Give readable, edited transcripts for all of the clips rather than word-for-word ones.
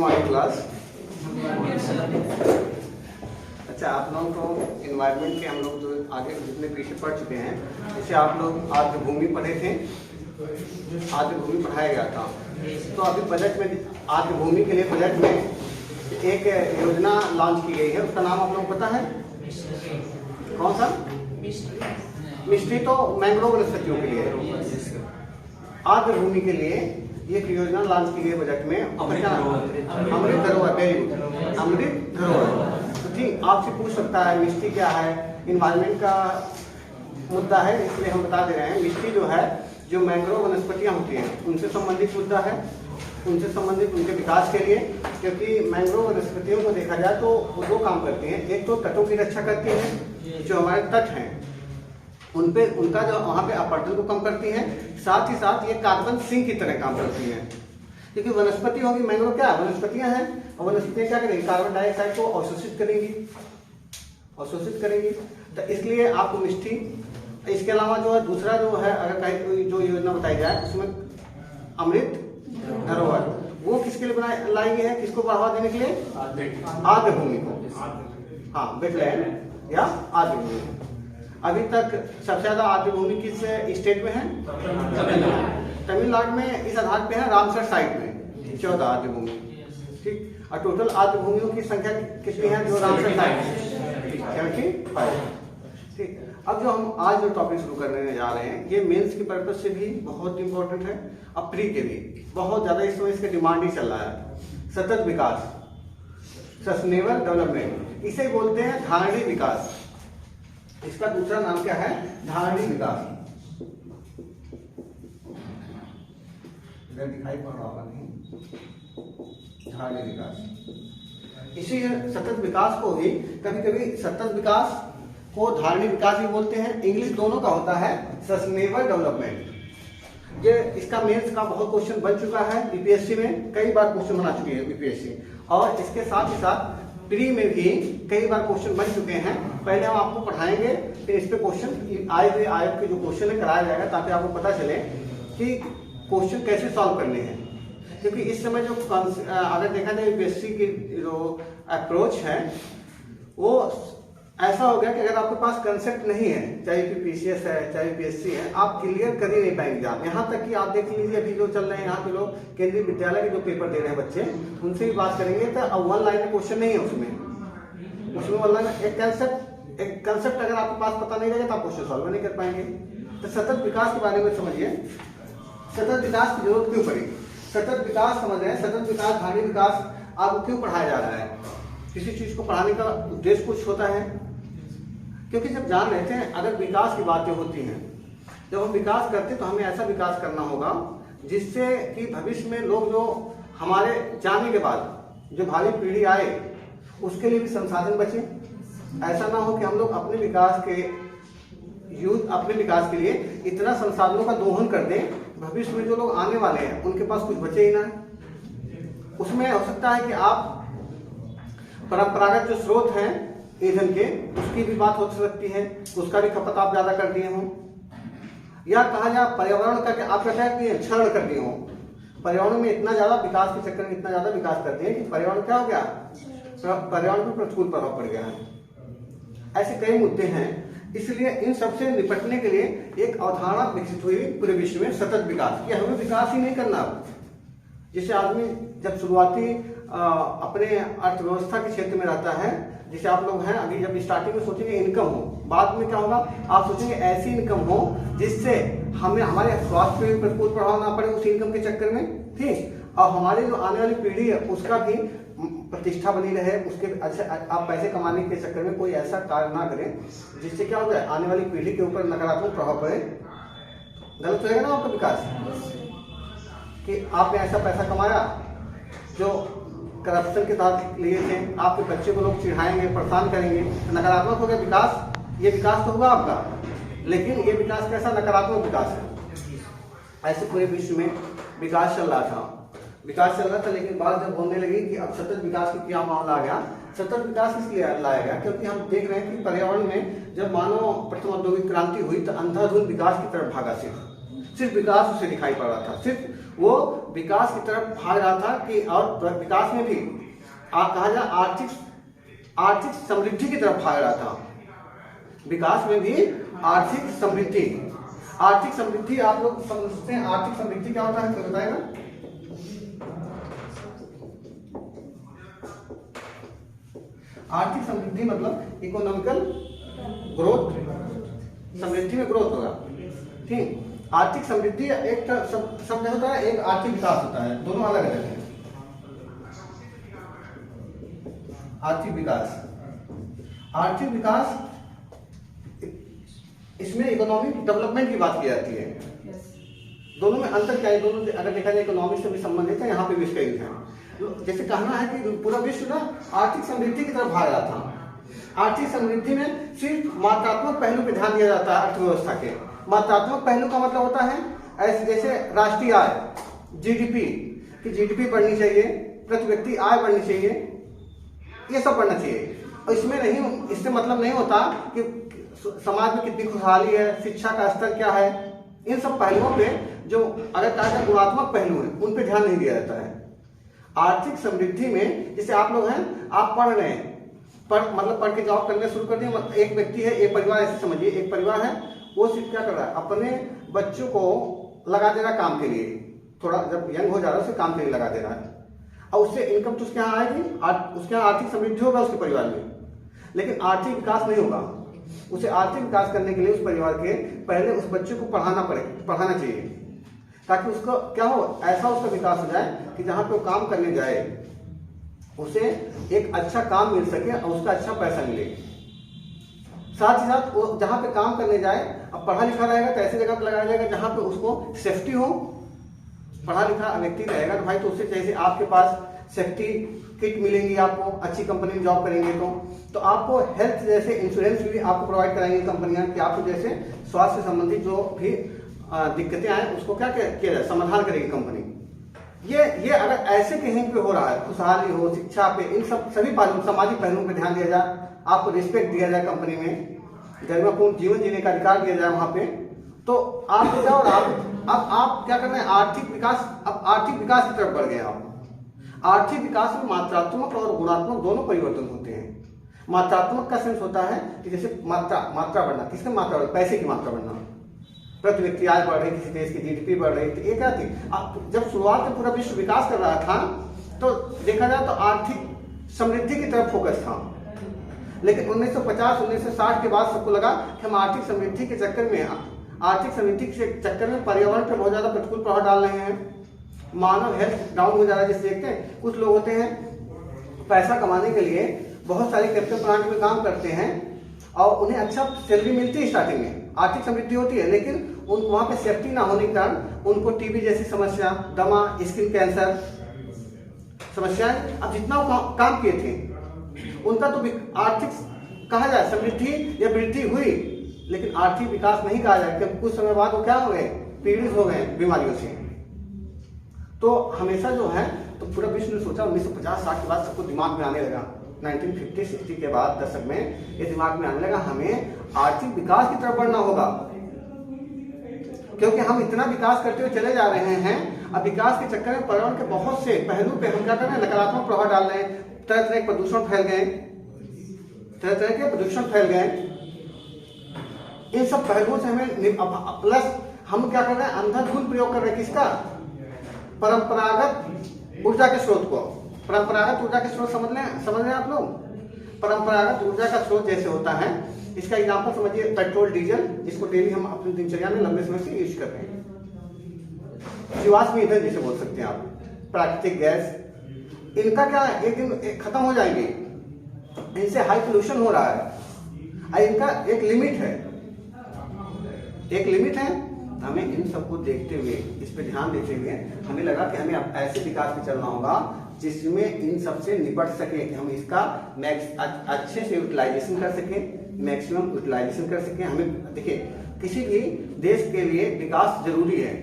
Morning class. अच्छा, आप लोगों को इन्वायरमेंट के हम लोग जो आगे जितने पीछे पढ़ चुके हैं, जैसे आप लोग आद्र भूमि पढ़े थे, आद्र भूमि पढ़ाया गया था। तो अभी बजट में आद्र भूमि के लिए बजट में एक योजना लॉन्च की गई है, उसका नाम आप लोग पता है? कौन सा? मिस्ट्री तो मैंग्रोव वनस्पतियों के लिए है। आद्र भूमि के लिए एक योजना लॉन्च की गई बजट में, अमृत धरोहर। वेरी गुड, अमृत धरोहर। तो ठीक, आपसे पूछ सकता है मिस्ट्री क्या है? इन्वायरमेंट का मुद्दा है, इसलिए हम बता दे रहे हैं। मिस्ट्री जो है, जो मैंग्रोव वनस्पतियां होती हैं उनसे संबंधित मुद्दा है, उनसे संबंधित उनके विकास के लिए। क्योंकि मैंग्रोव वनस्पतियों को देखा जाए तो वो दो काम करती हैं। एक तो तटों की रक्षा करती है, जो हमारे तट हैं उन पे उनका जो वहाँ पे अपरदन को कम करती है, साथ ही साथ ये कार्बन सिंक की तरह काम करती है। क्योंकि वनस्पति होगी, मैंग्रोव क्या वनस्पतियां हैं, और वनस्पतियां क्या करेंगी? कार्बन डाइऑक्साइड को अवशोषित करेंगी। तो इसलिए आपको मिस्ट्री, इसके अलावा जो है दूसरा जो है, अगर कहीं कोई जो योजना बताई जाए उसमें अमृत धरोहर, वो किसके लिए लाई गई है? किसको बढ़ावा देने के लिए? आद्र भूमि को। हाँ, वेटलैंड या आद्र भूमि। अभी तक सबसे ज्यादा आद्र भूमि किस स्टेट में है? तमिलनाडु में। इस आधार पे है रामसर साइट में 14 आद्र भूमि। ठीक, और टोटल आद्र भूमियों की संख्या कितनी है जो रामसर साइट में? 75। ठीक, अब जो हम आज जो टॉपिक शुरू करने जा रहे हैं, ये मेंस की पर्पज से भी बहुत इंपॉर्टेंट है, और प्री के भी बहुत ज्यादा इस समय इसका डिमांड ही चल रहा है। सतत विकास, सस्टेनेबल डेवलपमेंट, इसे बोलते हैं धारणीय विकास। इसका दूसरा नाम क्या है? धारणीय विकास। इधर दिखाई पड़ रहा होगा नहीं? धारणीय विकास। इसी सतत विकास को ही कभी कभी सतत विकास को धारणीय विकास भी बोलते हैं। इंग्लिश दोनों का होता है सस्टेनेबल डेवलपमेंट। ये इसका मेंस का बहुत क्वेश्चन बन चुका है, बीपीएससी में कई बार क्वेश्चन बना चुकी है बीपीएससी, और इसके साथ ही साथ प्री में भी कई बार क्वेश्चन बन चुके हैं। पहले हम आपको पढ़ाएंगे, फिर इस पे क्वेश्चन आए हुए आयोग के जो क्वेश्चन है कराया जाएगा, ताकि आपको पता चले कि क्वेश्चन कैसे सॉल्व करने हैं। क्योंकि इस समय जो अगर देखा जाए यूपीएससी की जो अप्रोच है, वो ऐसा हो गया कि अगर आपके पास कंसेप्ट नहीं है, चाहे पीसीएस है चाहे पीएससी है, आप क्लियर कर ही नहीं पाएंगे एग्जाम। यहाँ तक कि आप देख लीजिए अभी जो चल रहे हैं यहाँ पे लोग केंद्रीय विद्यालय के जो पेपर दे रहे हैं बच्चे, उनसे भी बात करेंगे तो अब वन लाइन क्वेश्चन नहीं है उसमें वन लाइन एक कंसेप्ट अगर आपके पास पता नहीं रहेगा तो आप क्वेश्चन सॉल्व नहीं कर पाएंगे। तो सतत विकास के बारे में समझिए, सतत विकास की जरूरत क्यों पड़ी? सतत विकास समझ रहे हैं, सतत विकास, धारणीय विकास आपको क्यों पढ़ाया जा रहा है? किसी चीज को पढ़ाने का उद्देश्य कुछ होता है, क्योंकि जब जान रहे थे अगर विकास की बातें होती हैं, जब हम विकास करते तो हमें ऐसा विकास करना होगा जिससे कि भविष्य में लोग जो हमारे जाने के बाद जो भावी पीढ़ी आए उसके लिए भी संसाधन बचे। ऐसा ना हो कि हम लोग अपने विकास के लिए इतना संसाधनों का दोहन कर दें, भविष्य में जो लोग आने वाले हैं उनके पास कुछ बचे ही ना। उसमें हो सकता है कि आप परंपरागत जो स्रोत हैं ईंधन के, उसकी भी बात हो सकती है, उसका भी खपत आप ज्यादा कर दिए हों, या कहा जाए पर्यावरण का आप क्या किए, क्षरण कर दिए हों। पर्यावरण में इतना ज्यादा विकास के चक्कर में इतना ज्यादा विकास करते हैं कि पर्यावरण क्या हो गया, पर्यावरण पर प्रतिकूल प्रभाव पड़ गया है। ऐसे कई मुद्दे हैं, इसलिए इन सबसे निपटने के लिए एक अवधारणा विकसित हुई पूरे विश्व में, सतत विकास। कि हमें विकास ही नहीं करना। जैसे आदमी जब शुरुआती अपने अर्थव्यवस्था के क्षेत्र में रहता है, जैसे आप लोग हैं अभी, जब स्टार्टिंग में सोचेंगे इनकम हो, बाद में क्या होगा, आप सोचेंगे ऐसी इनकम हो जिससे हमें हमारे स्वास्थ्य पे प्रतिकूल प्रभाव ना पड़े उस इनकम के चक्कर में, ठीक, और हमारी जो आने वाली पीढ़ी है उसका भी प्रतिष्ठा बनी रहे, उसके अच्छा आप पैसे कमाने के चक्कर में कोई ऐसा कार्य ना करें जिससे क्या हो जाए आने वाली पीढ़ी के ऊपर नकारात्मक प्रभाव पड़े। गलत होगा ना आपका विकास, कि आपने ऐसा पैसा कमाया जो करप्शन के तहत लिए थे, आपके बच्चे को लोग चिढ़ाएंगे, परेशान करेंगे, नकारात्मक हो गया विकास। ये विकास तो होगा आपका, लेकिन ये विकास कैसा? नकारात्मक विकास है। ऐसे पूरे विश्व में विकास चल रहा था, लेकिन बात जब होने लगी कि अब सतत विकास की क्या मामला आ गया। सतत विकास इसलिए लाया गया क्योंकि हम देख रहे हैं कि पर्यावरण में जब मानव प्रथम औद्योगिक क्रांति हुई तो अंधाधुंध विकास की तरफ भागा, सिर्फ विकास उसे दिखाई पड़ रहा था, सिर्फ वो विकास की तरफ भाग रहा था कि और विकास में भी कहा जाए आर्थिक समृद्धि की तरफ भाग रहा था। विकास में भी आर्थिक समृद्धि आप लोग समझते हैं आर्थिक समृद्धि क्या होता है, कोई बताएगा? आर्थिक समृद्धि मतलब इकोनॉमिकल ग्रोथ, समृद्धि में ग्रोथ होगा। ठीक, आर्थिक समृद्धि एक शब्द होता है, एक आर्थिक विकास होता है, दोनों अलग अलग है। आर्थिक विकास इसमें इकोनॉमिक डेवलपमेंट की बात की जाती है। दोनों में अंतर क्या है? दोनों अगर देखा जाए इकोनॉमिक से भी संबंधित है, यहाँ पे भी इसका यूज है। जैसे कहना है कि पूरा विश्व ना आर्थिक समृद्धि की तरफ भाग रहा था। आर्थिक समृद्धि में सिर्फ मात्रात्मक पहलू पे ध्यान दिया जाता है अर्थव्यवस्था के। मात्रात्मक पहलू का मतलब होता है ऐसे जैसे राष्ट्रीय आय, जीडीपी की जीडीपी बढ़नी चाहिए, प्रति व्यक्ति आय बढ़नी चाहिए, ये सब बढ़ना चाहिए। और इसमें नहीं, इससे मतलब नहीं होता कि समाज में कितनी खुशहाली है, शिक्षा का स्तर क्या है, इन सब पहलुओं पे जो अगर कहा जाए गुणात्मक पहलू है उन पे ध्यान नहीं दिया जाता है। आर्थिक समृद्धि में जैसे आप लोग हैं, आप पढ़ रहे हैं, मतलब पढ़ के जॉब करने शुरू कर दिए। एक व्यक्ति है, एक परिवार, ऐसे समझिए एक परिवार है, वो सिर्फ क्या कर रहा है, अपने बच्चों को लगा दे रहा है काम के लिए, थोड़ा जब यंग हो जा रहा है उसे काम के लिए लगा दे रहा है, और उससे इनकम तो उसके यहाँ आएगी, उसके यहाँ आर्थिक समृद्धि होगा उसके परिवार में, लेकिन आर्थिक विकास नहीं होगा। उसे आर्थिक विकास करने के लिए उस परिवार के पहले उस बच्चे को पढ़ाना चाहिए, ताकि उसको क्या हो, ऐसा उसका विकास हो जाए कि जहाँ पे वो काम करने जाए उसे एक अच्छा काम मिल सके और उसका अच्छा पैसा मिले। साथ ही साथ वो जहाँ पे काम करने जाए, अब पढ़ा लिखा रहेगा तो ऐसी जगह पर लगाया जाएगा जहाँ पे उसको सेफ्टी हो। पढ़ा लिखा व्यक्ति रहेगा तो भाई, तो उससे जैसे आपके पास सेफ्टी किट मिलेंगी आपको, अच्छी कंपनी में जॉब करेंगे तो आपको हेल्थ जैसे इंश्योरेंस भी आपको प्रोवाइड कराएंगी कंपनियां, कि आपको जैसे स्वास्थ्य से संबंधित जो भी दिक्कतें आए उसको क्या किया जाए, समाधान करेगी कंपनी। ये अगर ऐसे कहीं पे हो रहा है, खुशहाली हो, शिक्षा पे, इन सब सभी पहलू, सामाजिक पहलुओं पे ध्यान दिया जाए, आपको रिस्पेक्ट दिया जाए कंपनी में, गरिमापूर्ण जीवन जीने का अधिकार दिया जाए वहां पे, तो आप क्या, और आप क्या कर रहे हैं, आर्थिक विकास की तरफ बढ़ गए आप। आर्थिक विकास में मात्रात्मक और गुणात्मक दोनों परिवर्तन होते हैं। मात्रात्मक का सेंस होता है कि जैसे मात्रा बढ़ना, किसका मात्रा बढ़ना, पैसे की मात्रा बढ़ना, प्रति व्यक्ति आय बढ़ रही, किसी देश की जीडीपी बढ़ रही। तो ये क्या थी, जब शुरुआत में पूरा विश्व विकास कर रहा था तो देखा जाए तो आर्थिक समृद्धि की तरफ फोकस था, लेकिन 1950-1960 के बाद सबको लगा कि हम आर्थिक समृद्धि के चक्कर में पर्यावरण पर बहुत ज्यादा प्रतिकूल प्रभाव डाल रहे हैं, मानव हेल्थ डाउन हो जा रहा है। जैसे देखते हैं कुछ लोग होते हैं पैसा कमाने के लिए बहुत सारे कैपिटल प्लांट में काम करते हैं और उन्हें अच्छा सैलरी मिलती है, स्टार्टिंग में आर्थिक समृद्धि होती है, लेकिन उनको वहां पे सेफ्टी ना होने के कारण उनको टीबी जैसी समस्या, दमा, स्किन कैंसर समस्याएं, अब जितना वो काम किए थे उनका तो आर्थिक कहा जाए समृद्धि या वृद्धि हुई, लेकिन आर्थिक विकास नहीं कहा जाए, क्योंकि कुछ समय बाद वो क्या हो गए, पीड़ित हो गए बीमारियों से। तो हमेशा जो है, तो पूरा विश्व ने सोचा 1950-60 के बाद सबको दिमाग में आने लगा, 1950-60 के बाद दशक में ये दिमाग में आने लगा, हमें आर्थिक विकास की तरफ बढ़ना होगा, क्योंकि हम इतना विकास करते हुए चले जा रहे हैं। अब विकास के चक्कर में पर्यावरण के बहुत से पहलू पे हम क्या कर रहे हैं, नकारात्मक प्रभाव डाल रहे हैं, तरह तरह के प्रदूषण फैल गए, इन सब पहलुओं से हमें प्लस हम क्या कर रहे हैं, अंधाधुंध प्रयोग कर रहे हैं, किसका, परंपरागत ऊर्जा के स्रोत को। परंपरागत ऊर्जा के स्रोत समझ रहे हैं आप लोग। परंपरागत ऊर्जा का स्रोत जैसे होता है, इसका एग्जांपल समझिए पेट्रोल, डीजल, जिसको डेली हम अपनी दिनचर्या में लंबे समय से यूज कर रहे हैं। जीवाश्म ईंधन जिसे बोल सकते हैं आप, प्राकृतिक गैस, इनका क्या एक दिन खत्म हो जाएंगे, इनसे हाई पोल्यूशन हो रहा है, इनका एक लिमिट है। हमें इन सबको देखते हुए, इस पे ध्यान देते हुए हमें लगा कि हमें ऐसे विकास पे चलना होगा जिसमें इन सबसे निपट सके, कि हम इसका अच्छे से यूटिलाइजेशन कर सकें, मैक्सिमम यूटिलाइजेशन कर सकें। हमें देखिए, किसी भी देश के लिए विकास जरूरी है,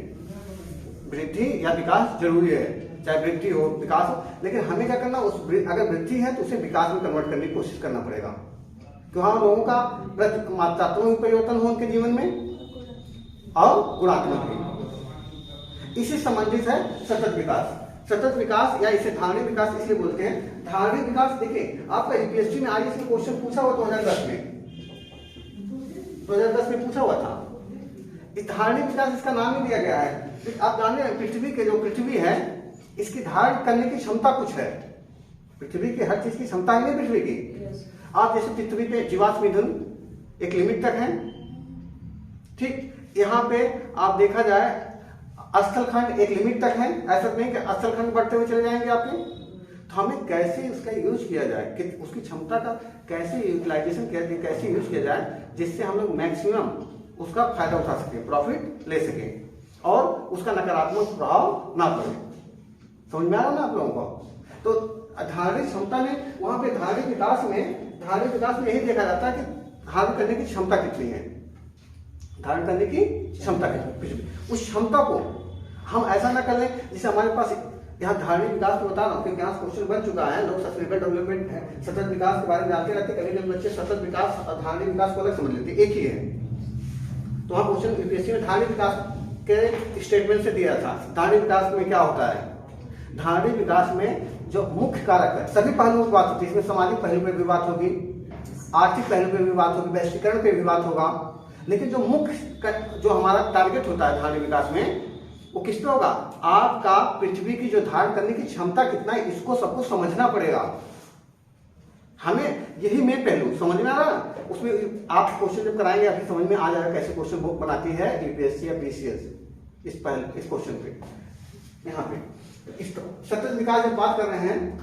वृद्धि या विकास जरूरी है, चाहे वृद्धि हो विकास हो, लेकिन हमें क्या करना, अगर वृद्धि है तो उसे विकास में कन्वर्ट करने की कोशिश करना पड़ेगा, तो हम लोगों का मात्रात्मक परिवर्तन हो उनके जीवन में और गुणात्मक भी। इसी संबंधित है सतत विकास। सतत विकास या इसे धारणीय विकास इसलिए बोलते हैं। धारणीय विकास देखिए, आपका यूपीएससी में आईएएस में क्वेश्चन पूछा हुआ 2010 में पूछा हुआ था। इस धारणीय विकास इसका नाम ही दिया गया है। आप जानते हैं पृथ्वी है, इसकी धारण करने की क्षमता कुछ है। पृथ्वी की हर चीज की क्षमता ही नहीं पृथ्वी की। आप जैसे पृथ्वी पे जीवाश्म ईंधन एक लिमिट तक है, ठीक। यहाँ पे आप देखा जाए स्थलखंड एक लिमिट तक है, ऐसा नहीं कि स्थलखंड बढ़ते हुए चले जाएंगे आपके। तो हमें कैसे उसका यूज किया जाए, कि उसकी क्षमता का कैसे यूटिलाइजेशन कैसे यूज किया जाए, जिससे हम लोग मैक्सिमम उसका फायदा उठा सके, प्रॉफिट ले सके और उसका नकारात्मक प्रभाव ना पड़े। समझ में आ रहा ना आप लोगों को? तो धारणीय क्षमता में, वहां पे धारणीय विकास में यही देखा जाता है कि धारण करने की क्षमता कितनी है, धारण करने की क्षमता कितनी। उस क्षमता को हम ऐसा ना कर लें जैसे हमारे पास यहाँ धारणीय विकास को बता रहा हूँ, क्योंकि यहाँ क्वेश्चन बन चुका है। लोग सस्टेनेबल डेवलपमेंट है, सतत विकास के बारे में जानते रहते, कभी बच्चे सतत विकास और धारणीय विकास को अलग समझ लेते, एक ही है। तो वहाँ क्वेश्चन यूपीएससी में धारणीय विकास के स्टेटमेंट से दिया था। धारणीय विकास में क्या होता है? धारणीय विकास में जो मुख्य कारक है, सभी पहलुओं की बात होती है। इसमें सामाजिक पहलू पर भी बात होगी, आर्थिक पहलू पर भी बात होगी, वैश्वीकरण पर भी बात होगा, लेकिन जो मुख्य जो हमारा टारगेट होता है धारणीय विकास में, वो किस पे होगा? आपका पृथ्वी की जो धारण करने की क्षमता कितना है, इसको सबको समझना पड़ेगा। हमें यही मेन पहलू समझ में आ रहा है। उसमें आप क्वेश्चन जब कराएंगे अभी समझ में आ जाएगा कैसे क्वेश्चन बुक बनाती है यूपीएससी या बीसीएस इस क्वेश्चन पे। यहाँ पे इस सतत विकास जब बात कर रहे हैं,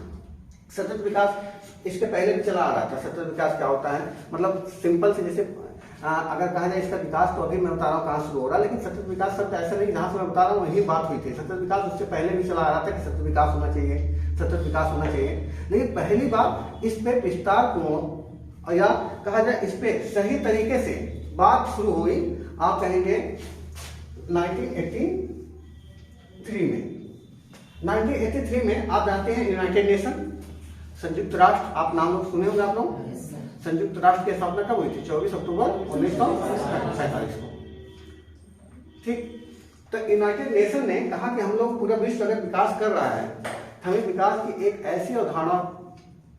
सतत विकास इसके पहले भी चला आ रहा था। सतत विकास क्या होता है? मतलब सिंपल से जैसे अगर कहा जाए इसका विकास, तो अभी मैं बता रहा हूँ कहाँ शुरू हो रहा है, लेकिन सतत विकास शब्द ऐसा नहीं, जहाँ से मैं बता रहा हूँ वही बात हुई थी। सतत विकास उससे पहले भी चला आ रहा था कि सतत विकास होना चाहिए, सतत विकास होना चाहिए। लेकिन पहली बार इस पे विस्तार को या कहा जाए इस पे सही तरीके से बात शुरू हुई, आप कहेंगे 1983 में आप जानते हैं यूनाइटेड नेशन, संयुक्त राष्ट्र, आप नाम लोग सुने होंगे आप लोग। संयुक्त राष्ट्र की स्थापना कब हुई थी? 24 अक्टूबर 1947 को, ठीक। तो यूनाइटेड नेशन ने कहा कि हम लोग पूरा विश्व अगर विकास कर रहा है, हमें विकास की एक ऐसी अवधारणा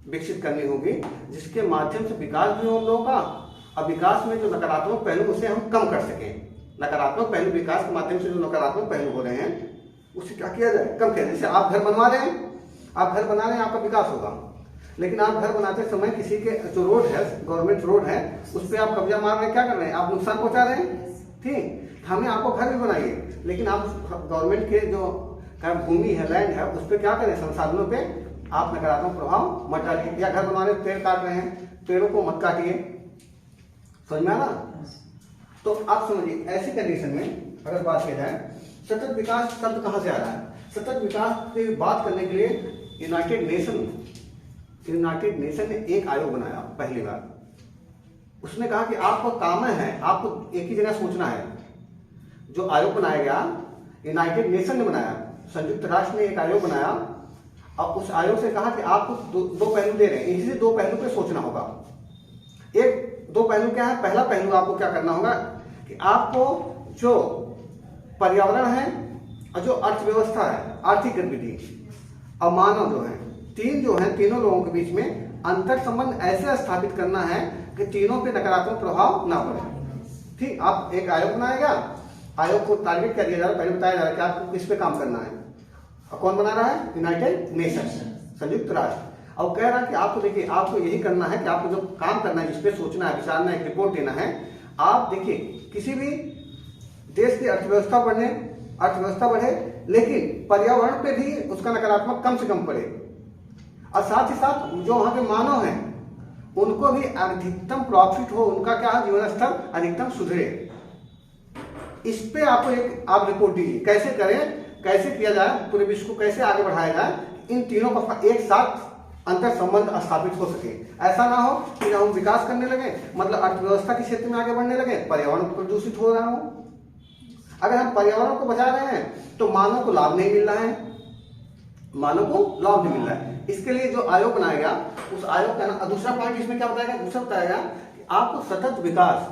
विकसित करनी होगी जिसके माध्यम से विकास भी हो हम लोगों का, और विकास में जो नकारात्मक पहलू उसे हम कम कर सकें। नकारात्मक पहलू, विकास के माध्यम से जो नकारात्मक पहलू हो रहे हैं उसे क्या किया जाए? कम किया जाए। जैसे आप घर बनवा रहे हैं, आप घर बना रहे हैं, आपका विकास होगा, लेकिन आप घर बनाते समय किसी के जो रोड है, गवर्नमेंट रोड है, उस पर आप कब्जा मार रहे हैं, क्या कर रहे हैं? आप नुकसान पहुंचा रहे हैं, ठीक। हमें आपको घर भी बनाइए, लेकिन आप गवर्नमेंट के जो भूमि है, लैंड है, उस पर क्या करें? संसाधनों पे आप नकारात्मक प्रभाव मत डालिए। या घर बनाने पेड़ काट रहे हैं, पेड़ों को मत काटिए। समझ में आना? तो आप समझिए ऐसी कंडीशन में अगर बात की जाए, सतत विकास शब्द कहाँ से आ रहा है? सतत विकास की बात करने के लिए यूनाइटेड नेशन ने एक आयोग बनाया पहली बार। उसने कहा कि आपको काम है, आपको एक ही जगह सोचना है। जो आयोग बनाया गया यूनाइटेड नेशन ने बनाया, संयुक्त राष्ट्र ने एक आयोग बनाया, और उस आयोग से कहा कि आपको दो पहलू दे रहे हैं, इसी दो पहलू पे सोचना होगा। दो पहलू क्या है? पहला पहलू आपको क्या करना होगा कि आपको जो पर्यावरण है और जो अर्थव्यवस्था है, आर्थिक गतिविधि और मानव जो है, तीनों लोगों के बीच में अंतर संबंध ऐसे स्थापित करना है कि तीनों पे नकारात्मक प्रभाव ना पड़े, ठीक। आप एक आयोग बनाया गया, आयोग को टारगेट कर दिया जा रहा है, पहले बताया जा रहा है कि आपको किस पे काम करना है, और कौन बना रहा है? यूनाइटेड नेशन, संयुक्त राष्ट्र। और कह रहा है कि आपको देखिए, आपको यही करना है कि आपको जो काम करना है, जिसपे सोचना है, विचारना है, एक रिपोर्ट देना है। आप देखिए, किसी भी देश की अर्थव्यवस्था बढ़े, लेकिन पर्यावरण पे भी उसका नकारात्मक कम से कम पड़े, और साथ ही साथ जो वहां के मानव हैं उनको भी अधिकतम प्रॉफिट हो, उनका क्या जीवन स्तर अधिकतम सुधरे। इस पे आपको आप रिपोर्ट दीजिए, कैसे करें, कैसे किया जाए, पूरे विश्व को कैसे आगे बढ़ाया जाए, इन तीनों का एक साथ अंतर संबंध स्थापित हो सके। ऐसा ना हो कि हम विकास करने लगे, मतलब अर्थव्यवस्था के क्षेत्र में आगे बढ़ने लगे, पर्यावरण प्रदूषित हो रहा हो। अगर हम पर्यावरण को बचा रहे हैं तो मानव को लाभ नहीं मिल रहा है, इसके लिए जो आयोग बनाया गया, उस आयोग का दूसरा पॉइंट इसमें क्या बताएगा? दूसरा बताएगा कि आपको सतत विकास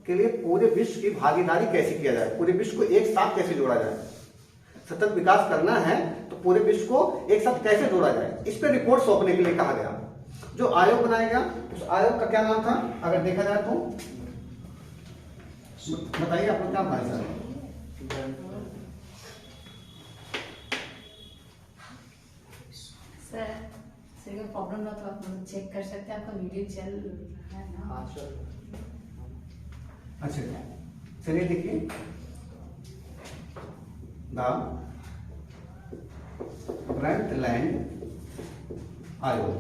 के लिए पूरे विश्व की भागीदारी कैसे किया जाए, पूरे विश्व को एक साथ कैसे जोड़ा जाए। सतत विकास करना है तो पूरे विश्व को एक साथ कैसे जोड़ा जाए, इस पर रिपोर्ट सौंपने के लिए कहा गया। जो आयोग बनाया गया उस आयोग का क्या नाम था, अगर देखा जाए तो बताइए आप लोग क्या बनाया सर? सर प्रॉब्लम ना तो आप चेक कर सकते हैं, आपका वीडियो चल है ना? अच्छा चलिए देखिए, द ब्रंटलैंड आयोग,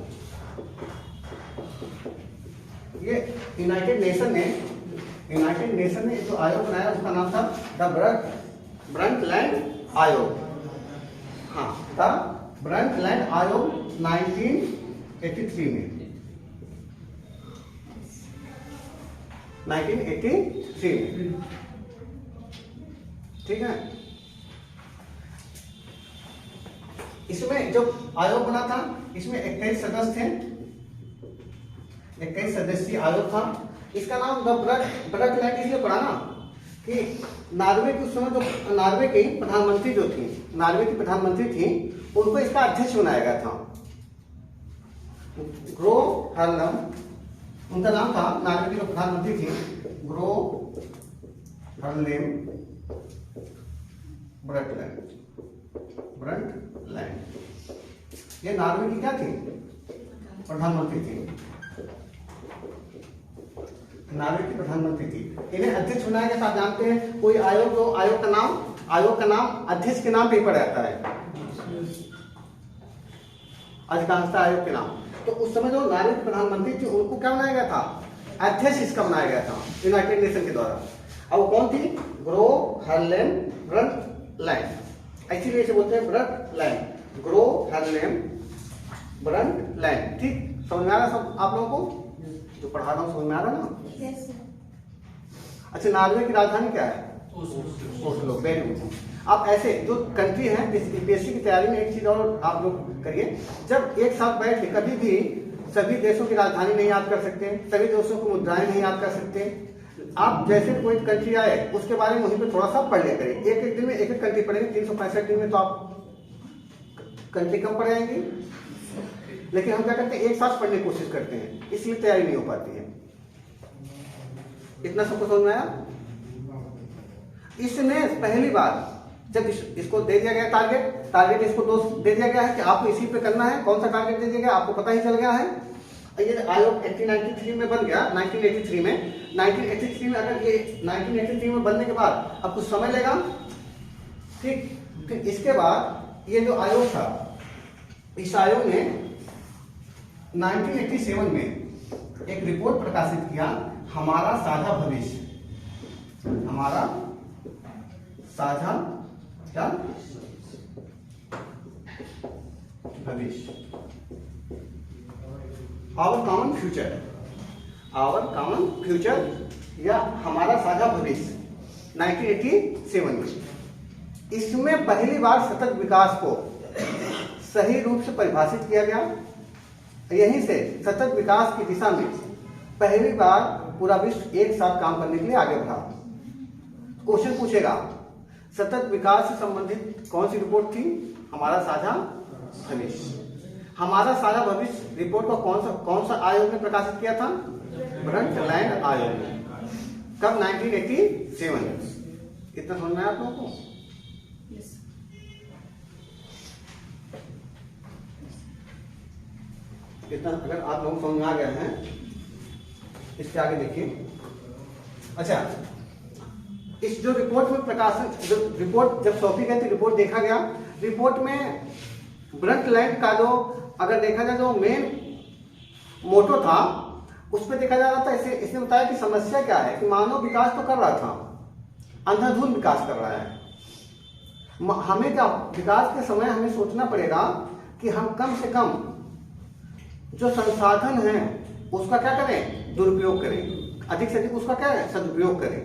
ये यूनाइटेड नेशन ने जो आयोग बनाया उसका नाम था द ब्रंटलैंड आयोग। हाँ, द ब्रंटलैंड आयोग 1983 में 1983 में, ठीक है। इसमें जो आयोग बना था इसमें 21 सदस्य थे, 21 सदस्यीय आयोग था। इसका नाम द ब्रंटलैंड इसलिए पड़ा ना कि नॉर्वे की उस समय जो नॉर्वे की प्रधानमंत्री जो थी, नॉर्वे की प्रधानमंत्री थी, उनको इसका अध्यक्ष बनाया गया था। ग्रो हरलम उनका नाम था, नॉर्वे की जो प्रधानमंत्री थी ग्रो हरलेम ब्रंटलैंड। ये नॉर्वे की क्या थी, प्रधानमंत्री थी, नॉर्वे की प्रधानमंत्री थी। इन्हें अध्यक्ष बनाया गया था। आप जानते हैं कोई आयोग, तो आयोग का नाम अध्यक्ष के नाम पे पड़ जाता है, अधिकांशतः आयोग के नाम। तो उस समय जो नॉर्वे की प्रधानमंत्री थी उनको क्या बनाया गया था, अध्यक्ष इसका बनाया गया था यूनाइटेड नेशन के द्वारा। अब वो कौन थी, ग्रो हरलेम ब्रंटलैंड, इसीलिए इसे बोलते हैं ब्रंटलैंड, ग्रो हरलेम ब्रंटलैंड। ठीक, समझ में आ रहा सब आप लोगों को, जो पढ़ा रहा हूँ समझ में आ रहा ना? अच्छा, नॉर्वे की राजधानी क्या है, ओस्लो। Very good. आप ऐसे जो कंट्री है, यूपीएससी की तैयारी में एक चीज और आप लोग करिए, जब एक साथ बैठ के कभी भी सभी देशों की राजधानी नहीं याद कर सकते, सभी देशों की मुद्राएं नहीं याद कर सकते। आप जैसे कोई कंट्री आए उसके बारे में वहीं पे थोड़ा सा पढ़ लिया करें। एक दिन में एक कंट्री पढ़ेंगे, 365 दिन में तो आप कंट्री कम पढ़ जाएंगे। लेकिन हम क्या करते हैं, एक साथ पढ़ने की कोशिश करते हैं, इसलिए तैयारी नहीं हो पाती है। इतना सबको समझ में आया? इसने पहली बार जब इसको दे दिया गया टारगेट इसको दे दिया गया है कि आपको इसी पे करना है। कौन सा टारगेट दे दिया गया आपको पता ही चल गया है। ये आयोग 1993 में बन गया, 1983 में अगर ये 1983 में बनने के बाद अब कुछ समय लेगा, ठीक। फिर इसके बाद ये जो आयोग था, इस आयोग ने 1987 में एक रिपोर्ट प्रकाशित किया, हमारा साझा भविष्य, हमारा साझा क्या भविष्य, आवर कॉमन फ्यूचर या हमारा साझा भविष्य 1987 में। इसमें पहली बार सतत विकास को सही रूप से परिभाषित किया गया। यहीं से सतत विकास की दिशा में पहली बार पूरा विश्व एक साथ काम करने के लिए आगे बढ़ा। क्वेश्चन पूछेगा, सतत विकास से संबंधित कौन सी रिपोर्ट थी, हमारा साझा भविष्य। हमारा साझा भविष्य रिपोर्ट को कौन सा आयोग ने प्रकाशित किया था, ब्रंटलैंड आयोग ने। कब, 1987। इतना समझ में आया आप लोगों को? इतना अगर आप लोग समझ में आ गया है, इसके आगे देखिए। अच्छा, इस जो रिपोर्ट में प्रकाशन, जो रिपोर्ट जब सौंपी गई थी, रिपोर्ट देखा गया, रिपोर्ट में ब्रंटलैंड का जो अगर देखा जाए जो मेन मोटो था उस पर देखा जा रहा था। इसने बताया कि समस्या क्या है कि मानव विकास तो कर रहा था, अंधाधुंध विकास कर रहा है। हमें क्या, विकास के समय हमें सोचना पड़ेगा कि हम कम से कम जो संसाधन है उसका क्या करें, दुरुपयोग करें, अधिक से अधिक उसका क्या है, सदुपयोग करें।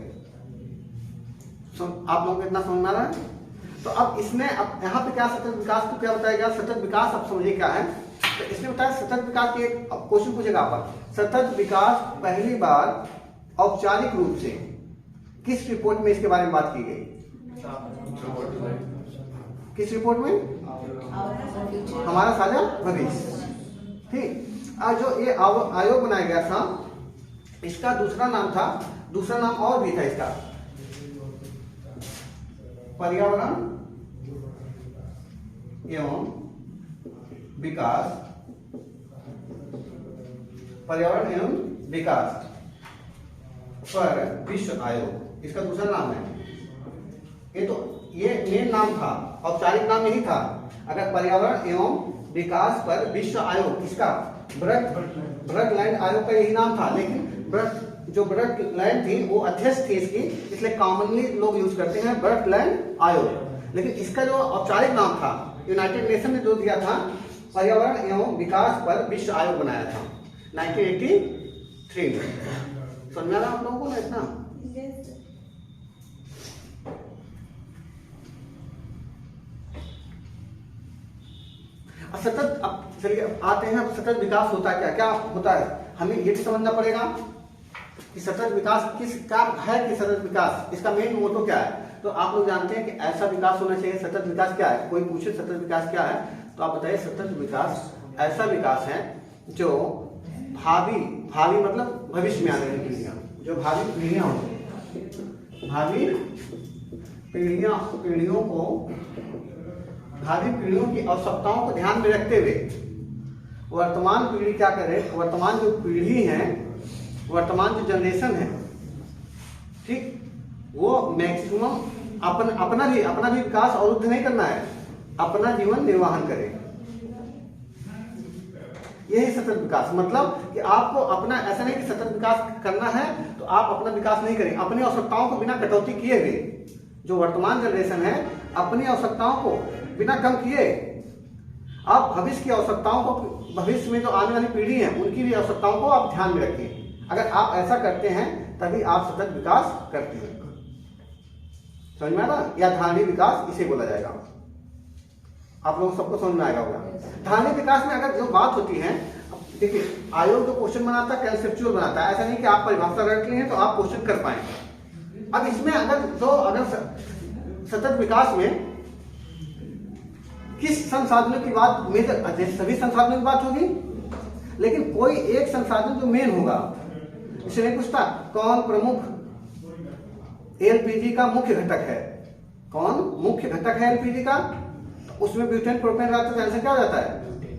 आप लोगों को इतना समझ में आ रहा है? तो अब इसमें अब यहाँ पे क्या सतत विकास को क्या बताया गया, सतत विकास आप समझिए क्या है। तो इसमें बताया सतत विकास की एक क्वेश्चन पूछेगा आप, सतत विकास पहली बार औपचारिक रूप से किस रिपोर्ट में इसके बारे में बात की गई? किस रिपोर्ट में? हमारा साझा भविष्य। ठीक। आज जो ये आयोग बनाया गया था, इसका दूसरा नाम था, दूसरा नाम और भी था इसका, पर्यावरण एवं विकास, पर्यावरण एवं विकास पर विश्व आयोग, इसका दूसरा नाम है। ये मेन नाम था, औपचारिक नाम यही था। अगर पर्यावरण एवं विकास पर विश्व आयोग, इसका ब्रकलैंड आयोग का यही नाम था, लेकिन जो ब्रकलैंड थी वो अध्यक्ष थी इसकी, इसलिए कॉमनली लोग यूज करते हैं ब्रकलैंड आयोग। लेकिन इसका जो औपचारिक नाम था, यूनाइटेड नेशन ने जो दिया था, पर्यावरण एवं विकास पर विश्व आयोग बनाया था 1983 में। समझ में आ रहा आप लोगों को ना इतना? सतत, अब चलिए आते हैं, अब सतत विकास होता है क्या होता है, हमें ये भी समझना पड़ेगा कि सतत विकास क्या है, कि सतत विकास इसका मेन मोटो क्या है। तो आप लोग जानते हैं कि ऐसा विकास होना चाहिए। सतत विकास क्या है? कोई पूछे सतत विकास क्या है, तो आप बताइए। सतत विकास ऐसा विकास है जो भावी मतलब भविष्य में आने वाली पीढ़ियां, जो भावी पीढ़ियां होंगी, भावी पीढ़ियों की आवश्यकताओं को ध्यान में रखते हुए वर्तमान पीढ़ी क्या करे, वर्तमान जो पीढ़ी है, वर्तमान जो जनरेशन है, ठीक, वो मैक्सिमम अपना भी विकास अवरुद्ध नहीं करना है, अपना जीवन निर्वाहन करे। यही सतत विकास मतलब कि आपको अपना, ऐसा नहीं कि सतत विकास करना है तो आप अपना विकास नहीं करें, अपनी आवश्यकताओं को बिना कटौती किए हुए, जो वर्तमान जनरेशन है अपनी आवश्यकताओं को बिना कम किए, आप भविष्य की आवश्यकताओं को, भविष्य में जो आने वाली पीढ़ी है उनकी भी आवश्यकताओं को आप ध्यान में रखिए। अगर आप ऐसा करते हैं तभी आप सतत विकास करते हैं। समझ में आ रहा? या धारणीय विकास इसे बोला जाएगा। आप लोगों सबको समझ में आएगा होगा। धारणीय विकास में अगर जो बात होती है, देखिए आयोग जो क्वेश्चन बनाता है कंसेप्चुअल बनाता है, ऐसा नहीं कि आप परिभाषा रख लिए तो आप क्वेश्चन कर पाए। अब इसमें अगर सतत विकास में किस संसाधनों की बात, सभी संसाधनों की बात होगी, लेकिन कोई एक संसाधन जो मेन होगा, इसलिए पूछता कौन प्रमुख एलपीजी का मुख्य घटक है, कौन मुख्य घटक है एलपीजी का, उसमें ब्यूटेन प्रोपेन रहता है, आंसर क्या हो जाता है?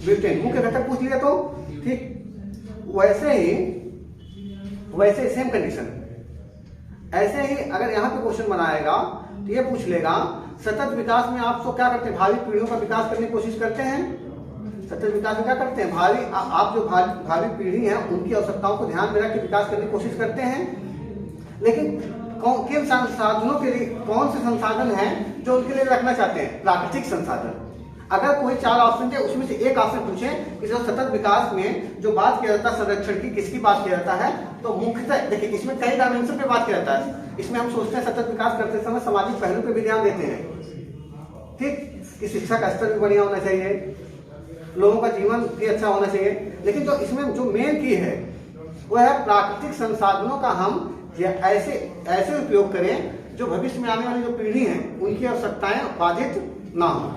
ब्यूटेन। मुख्य घटक पूछ लिया तो ठीक। वैसे सेम कंडीशन, ऐसे ही अगर यहाँ पे क्वेश्चन बनाएगा तो ये पूछ लेगा सतत विकास में आप तो क्या करते हैं, भावी पीढ़ियों का विकास करने की कोशिश करते हैं। सतत विकास में क्या करते हैं, आप जो भावी पीढ़ी है उनकी आवश्यकताओं को ध्यान में रख के विकास करने की कोशिश करते हैं। लेकिन किन संसाधनों के लिए, कौन से संसाधन हैं जो उनके लिए रखना चाहते हैं? प्राकृतिक संसाधन। अगर कोई 4 ऑप्शन थे उसमें से एक ऑप्शन पूछे कि जो सतत विकास में जो बात किया जाता है संरक्षण की, किसकी बात किया जाता है, तो मुख्यतः देखिए इसमें कई डायमेंशन पे बात किया जाता है। इसमें हम सोचते हैं सतत विकास करते समय सामाजिक पहलू पे भी ध्यान देते हैं, ठीक, कि शिक्षा का स्तर भी बढ़िया होना चाहिए, लोगों का जीवन भी अच्छा होना चाहिए। लेकिन जो इसमें जो मेन की है वह है प्राकृतिक संसाधनों का हम ऐसे उपयोग करें जो भविष्य में आने वाली जो पीढ़ी है उनकी आवश्यकताएं बाधित ना हो,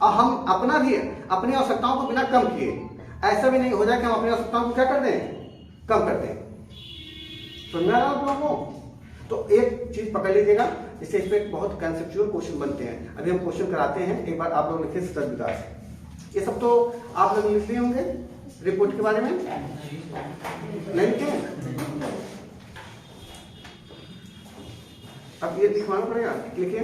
और हम अपनी आवश्यकताओं को बिना कम किए। ऐसा भी नहीं हो जाए कि हम अपनी आवश्यकताओं को क्या कर दें, कम कर दें। समझ में आ रहा है आप लोगों को? तो एक चीज पकड़ लीजिएगा, इससे इस पे बहुत कंसेप्चुअल क्वेश्चन बनते हैं। अभी हम क्वेश्चन कराते हैं, एक बार आप लोग लिखिए सतत विकास। ये सब तो आप लोग लिख लिए होंगे रिपोर्ट के बारे में, नहीं लिखे? अब ये लिखवाना पड़ेगा, लिखिए।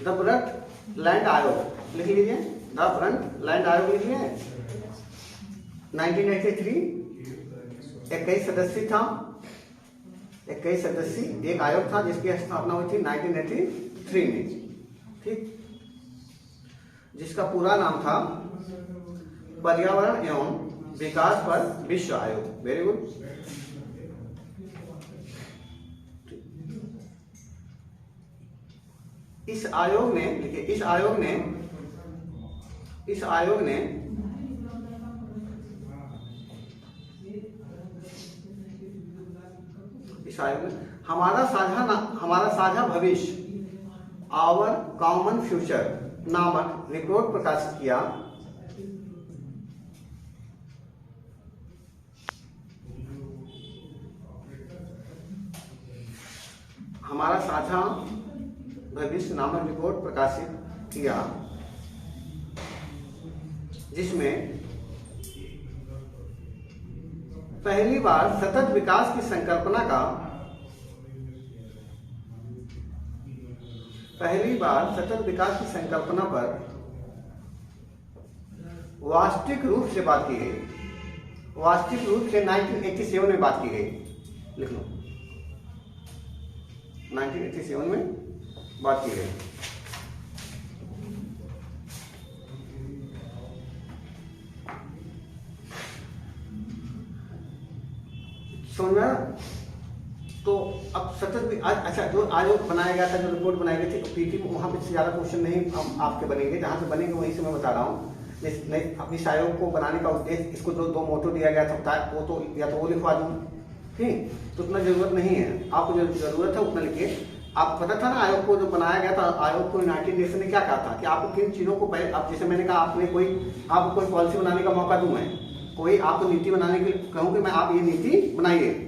द ब्रकलैंड आयोग लिख लीजिए, द ब्रकलैंड आयोग लिखिए। 1983 21 सदस्य था, 21 सदस्य एक आयोग था जिसकी स्थापना हुई थी 1983 में, ठीक, जिसका पूरा नाम था पर्यावरण एवं विकास पर विश्व आयोग। Very good. इस आयोग ने, देखिए इस आयोग ने हमारा साझा भविष्य, आवर कॉमन फ्यूचर नामक रिपोर्ट प्रकाशित किया। हमारा साझा भविष्य नामक रिपोर्ट प्रकाशित किया, जिसमें पहली बार सतत विकास की संकल्पना पर वास्तविक रूप से बात की गई। वास्तविक रूप से 1987 में बात की गई। लिख लो, 1987 में बात की गई। समझ में आया? तो अब सतत अच्छा, जो आयोग बनाया गया था, जो रिपोर्ट बनाई गई थी पीटी, वहां पे ज्यादा क्वेश्चन नहीं आपके बनेंगे, जहां से बनेंगे वहीं से मैं बता रहा हूँ। इस आयोग को बनाने का उद्देश्य, इसको जो 2 मोटो दिया गया था वो तो या तो वो लिखवा दूं, ठीक, तो उतना जरूरत नहीं है। आपको जो जरूरत है उतना लिखिए। आपको पता था ना आयोग को जो बनाया गया था, आयोग को यूनाइटेड नेशन ने क्या कहा था कि आपको किन चीजों को आप, जैसे मैंने कहा आपको कोई पॉलिसी बनाने का मौका दूं, मैं कोई आपको नीति बनाने के लिए कहूँ कि मैं आप ये नीति बनाइए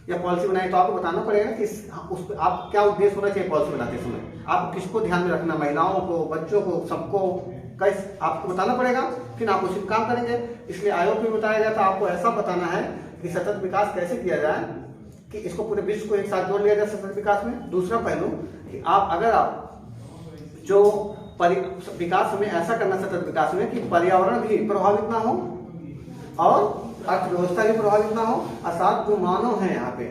या पॉलिसी बनाइए, तो आपको बताना पड़ेगा कि उस आप क्या उद्देश्य होना चाहिए पॉलिसी बनाते समय, आपको किसको ध्यान में रखना, महिलाओं को, बच्चों को, सबको कैसे आपको बताना पड़ेगा, फिर आप उसी काम करेंगे। इसलिए आयोग में बताया गया था आपको ऐसा बताना है कि सतत विकास कैसे किया जाए, कि इसको पूरे विश्व को एक साथ जोड़ लिया जाए सतत विकास में। दूसरा पहलू कि अगर आप जो विकास में ऐसा करना सतत विकास में कि पर्यावरण भी प्रभावित ना हो और अर्थव्यवस्था भी प्रभावित ना हो, और साथ जो मानव है यहाँ पे,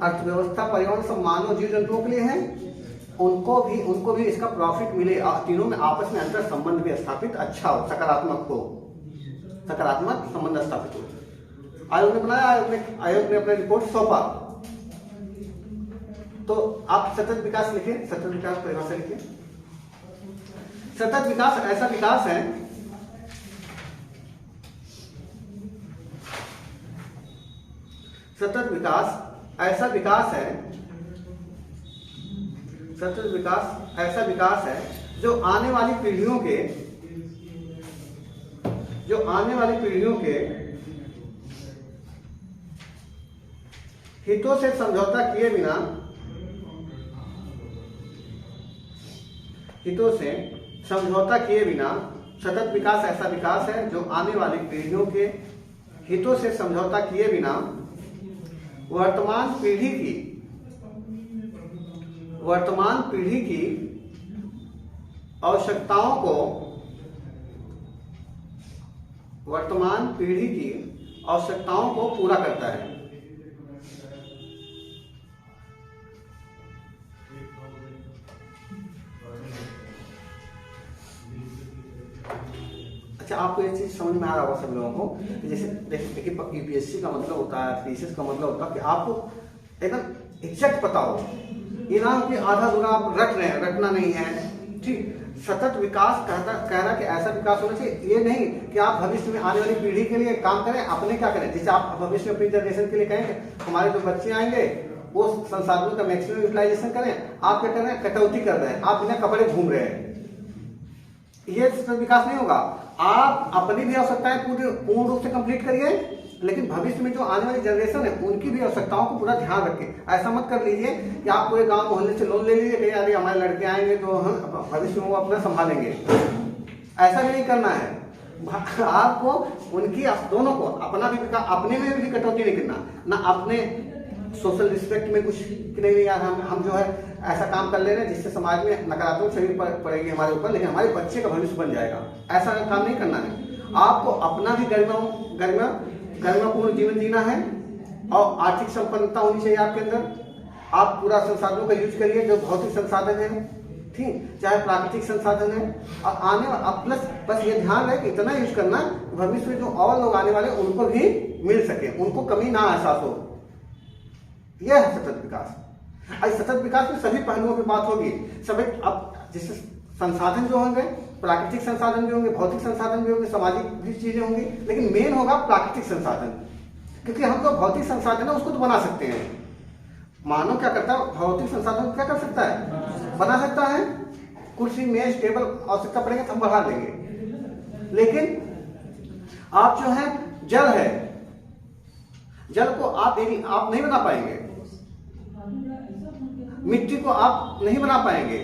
अर्थव्यवस्था, पर्यावरण सब मानव जीव जंतुओं के लिए है, उनको भी इसका प्रॉफिट मिले, तीनों में आपस में अंतर संबंध भी स्थापित अच्छा हो, सकारात्मक संबंध स्थापित हो। आयोग ने बनाया, आयोग ने अपना रिपोर्ट सौंपा। तो आप सतत विकास लिखिए, सतत विकास परिभाषा लिखिए। सतत विकास ऐसा विकास है सतत विकास ऐसा विकास है जो आने वाली पीढ़ियों के हितों से समझौता किए बिना सतत विकास ऐसा विकास है जो आने वाली पीढ़ियों के हितों से समझौता किए बिना वर्तमान पीढ़ी की आवश्यकताओं को पूरा करता है। अच्छा, आपको ये चीज समझ में आ रहा होगा सब लोगों को कि जैसे देखिए यूपीएससी का मतलब होता है, थीसिस का मतलब होता है कि आपको एकदम एग्जैक्ट पता हो, ये ना हो कि आधा अधूरा आप रटना नहीं है, ठीक। सतत विकास कह रहा कि ऐसा विकास होना चाहिए, ये नहीं कि आप भविष्य में आने वाली पीढ़ी के लिए काम करें, अपने क्या करें। जैसे आप भविष्य में अपनी जनरेशन के लिए कहेंगे हमारे जो बच्चे आएंगे वो संसाधनों का मैक्सिमम यूटिलाइजेशन करें, आप क्या कर रहे हैं, कटौती कर रहे हैं, आप बिना कपड़े घूम रहे हैं, ये सतत विकास नहीं होगा। आप अपनी भी आवश्यकताएं पूर्ण रूप से कंप्लीट करिए, लेकिन भविष्य में जो आने वाली जनरेशन है उनकी भी आवश्यकताओं को पूरा ध्यान रखें। ऐसा मत कर लीजिए कि आप पूरे गांव मोहल्ले से लोन ले लीजिए कि यार हमारे लड़के आएंगे तो भविष्य में वो अपना संभालेंगे, ऐसा भी नहीं करना है। आपको उनकी दोनों को अपने में भी कटौती नहीं करना, ना अपने सोशल रिस्पेक्ट में कुछ कि नहीं यार हम जो है ऐसा काम कर ले रहे हैं जिससे समाज में नकारात्मक छवि पड़ेगी हमारे ऊपर, लेकिन हमारे बच्चे का भविष्य बन जाएगा, ऐसा काम नहीं करना है। आपको अपना भी गरिमापूर्ण जीवन जीना है और आर्थिक संपन्नता होनी चाहिए आपके अंदर। आप पूरा संसाधनों का यूज करिए, जो भौतिक संसाधन है, ठीक, चाहे प्राकृतिक संसाधन है, और आने वाला बस ये ध्यान है कि इतना यूज करना भविष्य में जो और लोग आने वाले उनको भी मिल सके, उनको कमी ना एहसास हो। यह है सतत विकास। सतत विकास में सभी पहलुओं की बात होगी, सभी अब जैसे संसाधन जो होंगे, प्राकृतिक संसाधन भी होंगे, भौतिक संसाधन भी होंगे, सामाजिक भी चीजें होंगी, लेकिन मेन होगा प्राकृतिक संसाधन, क्योंकि हम जो भौतिक संसाधन है उसको तो बना सकते हैं, मानव क्या करता है, भौतिक संसाधन क्या कर सकता है, बना सकता है। कुर्सी मेज टेबल आवश्यकता पड़ेगा तो हम बढ़ा देंगे, लेकिन आप जो है जल है, जल को आप नहीं बना पाएंगे, मिट्टी को आप नहीं बना पाएंगे,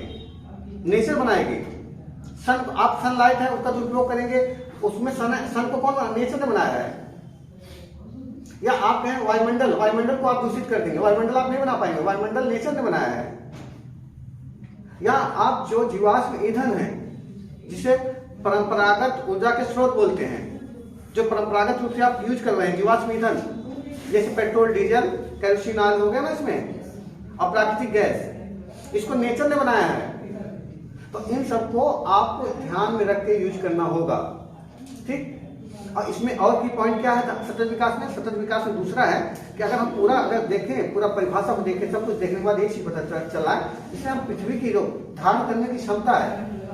नेचर बनाएगी। सन, आप सनलाइट है उसका दुरुपयोग करेंगे, उसमें सन को कौन, नेचर ने बनाया है। या आप कहें वायुमंडल, वायुमंडल को आप दूषित कर देंगे, वायुमंडल आप नहीं बना पाएंगे, वायुमंडल नेचर ने बनाया है। या आप जो जीवाश्म ईंधन है, जिसे परंपरागत ऊर्जा के स्रोत बोलते हैं, जो परंपरागत रूप से आप यूज कर रहे हैं जीवाश्म ईंधन, जैसे पेट्रोल डीजल केरोसिन ऑयल हो गया ना इसमें, और प्राकृतिक गैस, इसको नेचर ने बनाया है। तो इन सबको आपको ध्यान में रख के यूज करना होगा, ठीक। और इसमें और की पॉइंट क्या है सतत विकास में, सतत विकास में दूसरा है कि अगर हम पूरा अगर देखें, पूरा परिभाषा को देखें, सब कुछ देखने के बाद एक चीज पता चला है, इसमें हम पृथ्वी की जो धारण करने की क्षमता है,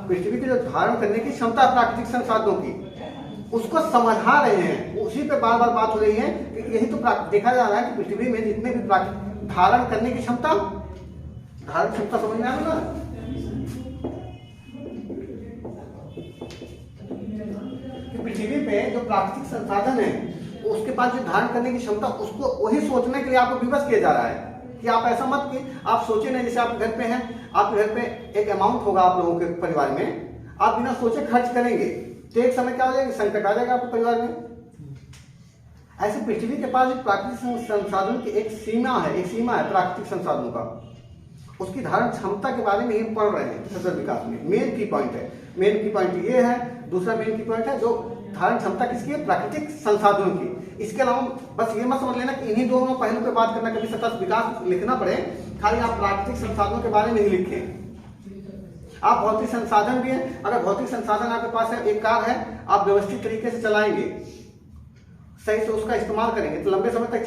पृथ्वी की जो धारण करने की क्षमता है प्राकृतिक संसाधनों की, उसको समझा रहे हैं। उसी पे बार बार बात हो रही है कि यही तो देखा जा रहा है कि पृथ्वी में जितने भी धारण करने की क्षमता, धारण क्षमता समझ में आ रहा है, पृथ्वी पे जो प्राकृतिक संसाधन है उसके पास जो धारण करने की क्षमता, उसको वही सोचने के लिए आपको विवश किया जा रहा है कि आप ऐसा मत कि आप सोचे नहीं, जैसे आप घर पे हैं, आपके घर पे एक अमाउंट होगा आप लोगों के परिवार में, आप बिना सोचे खर्च करेंगे तो एक समय क्या हो जाएगा, संकट आ जाएगा आपके परिवार में। ऐसे पृथ्वी के पास प्राकृतिक संसाधन की एक सीमा है प्राकृतिक संसाधनों का, उसकी धारण क्षमता के बारे में ही पढ़ रहे हैं सतत विकास में। मेन की पॉइंट है, मेन की पॉइंट ये है। दूसरा मेन की पॉइंट है जो धारण क्षमता किसकी है, प्राकृतिक संसाधनों की। इसके अलावा बस ये मत समझ लेना कि इन्हीं दोनों पहलू पे बात करना, कभी सतत विकास लिखना पड़े खाली आप प्राकृतिक संसाधनों के बारे में ही लिखें। आप भौतिक संसाधन भी है, अगर भौतिक संसाधन आपके पास है, एक कार है, आप व्यवस्थित तरीके से चलाएंगे, सही से उसका इस्तेमाल करेंगे तो लंबे समय तक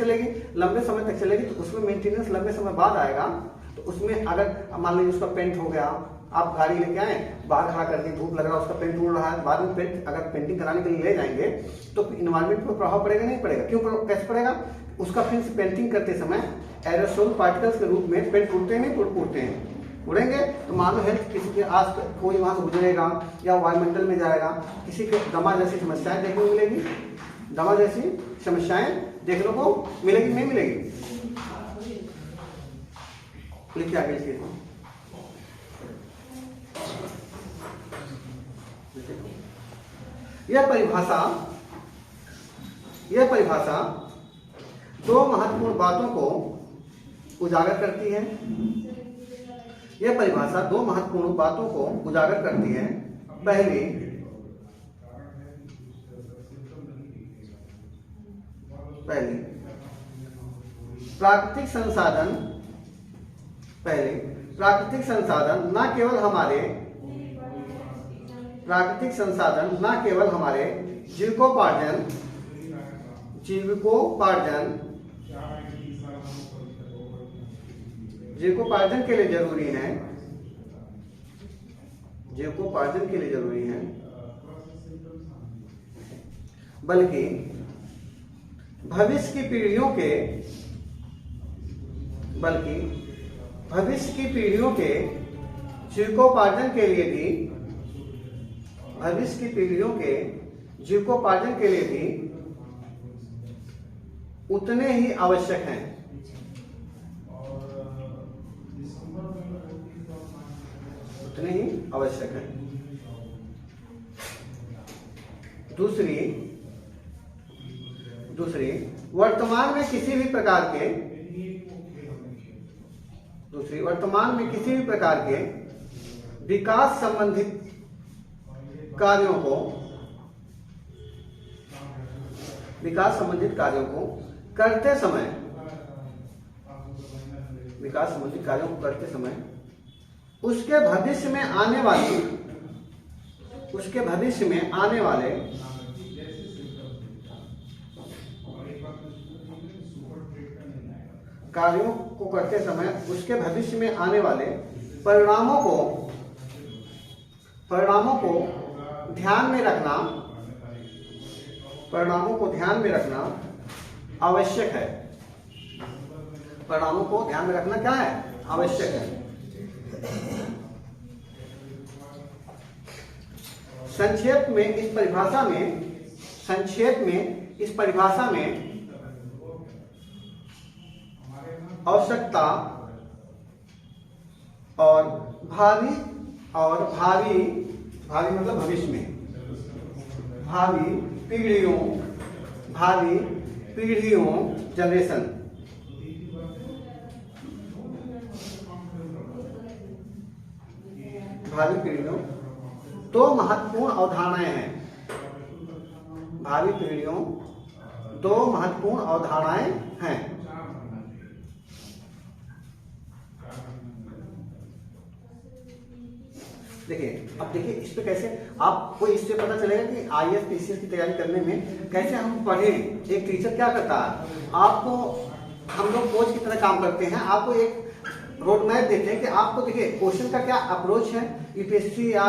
चलेगी, तो उसमें मेंटेनेंस लंबे समय बाद आएगा। तो उसमें अगर मान लीजिए उसका पेंट हो गया, आप गाड़ी लेके आए, बाहर खड़ा कर दी, धूप लग रहा है, उसका पेंट उड़ रहा है, बाद में पेंट अगर पेंटिंग कराने के लिए ले जाएंगे तो इन्वायरमेंट पर प्रभाव पड़ेगा, नहीं पड़ेगा? क्यों, कैसे पड़ेगा? उसका फिर से पेंटिंग करते समय एरोसोल पार्टिकल्स के रूप में पेंट उड़ते हैं, नहीं उड़ते हैं, उड़ेंगे तो मान लो हेल्थ किसी के आस कोई वहां से गुजरेगा या वायुमंडल में जाएगा, किसी के दमा जैसी समस्याएं देखने को मिलेगी, दमा जैसी समस्याएं देखने को मिलेगी, नहीं मिलेगी? लिखिए आगे इसके। यह परिभाषा दो महत्वपूर्ण बातों को उजागर करती है। यह परिभाषा दो महत्वपूर्ण बातों को उजागर करती है। पहली, प्राकृतिक संसाधन न केवल हमारे जीविकोपार्जन के लिए जरूरी हैं, बल्कि भविष्य की पीढ़ियों के जीविकोपार्जन के लिए भी उतने ही आवश्यक हैं। दूसरी, वर्तमान में किसी भी प्रकार के विकास संबंधित कार्यों को करते समय उसके भविष्य में आने वाले कार्यों को करते समय उसके भविष्य में आने वाले परिणामों को ध्यान में रखना आवश्यक है। परिणामों को ध्यान में रखना क्या है, आवश्यक है। संक्षेप में इस परिभाषा में आवश्यकता और भावी मतलब भविष्य में, भावी पीढ़ियों जनरेशन, भावी पीढ़ियों दो महत्वपूर्ण अवधारणाएं हैं। भावी पीढ़ियों दो महत्वपूर्ण अवधारणाएं हैं। अब देखिए इस पे कैसे आपको इससे पता चलेगा कि आईएएस पीसीएस की तैयारी करने में कैसे हम पढ़ें। एक टीचर क्या करता है, आपको, हम लोग कोच की तरह काम करते हैं, आपको एक रोड मैप देते हैं कि आपको देखिए क्वेश्चन का क्या अप्रोच है, यूपीएससी या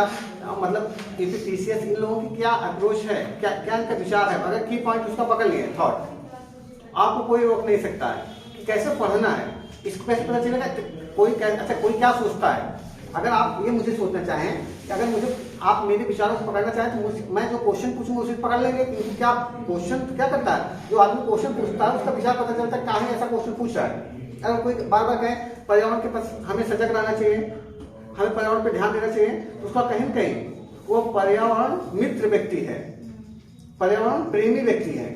मतलब यूपीपीसीएस इन लोगों की क्या अप्रोच है, क्या इनका विचार है। अगर की पॉइंट उसका पकड़ लिए थॉट, आपको कोई रोक नहीं सकता है कि कैसे पढ़ना है। इसको कैसे पता चलेगा, कोई क्या सोचता है। अगर आप ये मुझे सोचना चाहें कि अगर आप मेरे विचारों को पकड़ना चाहें तो मैं जो क्वेश्चन पूछूंगा उसे पकड़ लेंगे। क्योंकि क्या क्वेश्चन क्या करता है, जो आदमी क्वेश्चन पूछता है उसका विचार पता चलता है कहाँ ऐसा क्वेश्चन पूछ रहा है। अगर कोई बार बार कहे पर्यावरण के पास हमें सजग रहना चाहिए, हमें पर्यावरण पर ध्यान देना चाहिए, तो उसका कहीं न कहीं वो पर्यावरण मित्र व्यक्ति है, पर्यावरण प्रेमी व्यक्ति है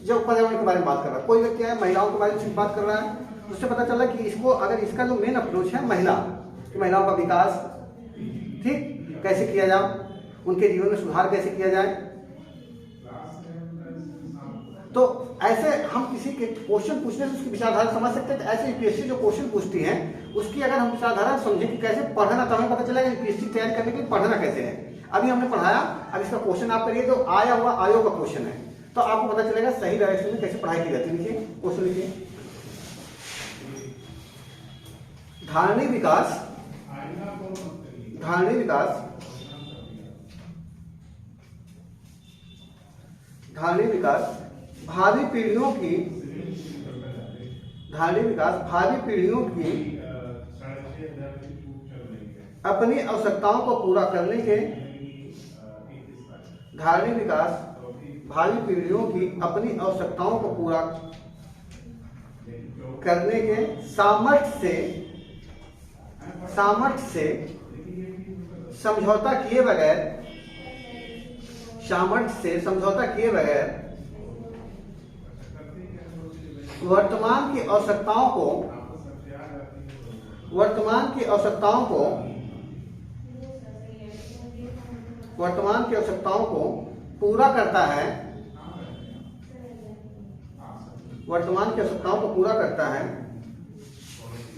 जो पर्यावरण के बारे में बात कर रहा है। कोई व्यक्ति है महिलाओं के बारे में बात कर रहा है, उससे पता चला कि इसको, अगर इसका जो मेन अप्रोच है महिलाओं का विकास ठीक कैसे किया जाए, उनके जीवन में सुधार कैसे किया जाए। तो ऐसे हम किसी के क्वेश्चन पूछने से उसकी विचारधारा समझ सकते हैं। तो ऐसे यूपीएससी जो क्वेश्चन पूछती है उसकी अगर हम विचारधारा समझें कि कैसे पढ़ना, तो हमें पता चलेगा यूपीएससी तैयारी करने के लिए पढ़ना कैसे है। अभी हमने पढ़ाया, अब इसका क्वेश्चन आप करिए जो आया हुआ आयोग का क्वेश्चन है, तो आपको पता चलेगा सही डायरेक्शन में कैसे पढ़ाई की जाती है। लिखिए क्वेश्चन, लिखिए धारणी विकास भावी पीढ़ियों की अपनी आवश्यकताओं को पूरा करने के, भावी पीढ़ियों की अपनी आवश्यकताओं को पूरा करने के सामर्थ्य से समझौता किए बगैर वर्तमान की आवश्यकताओं को पूरा करता है।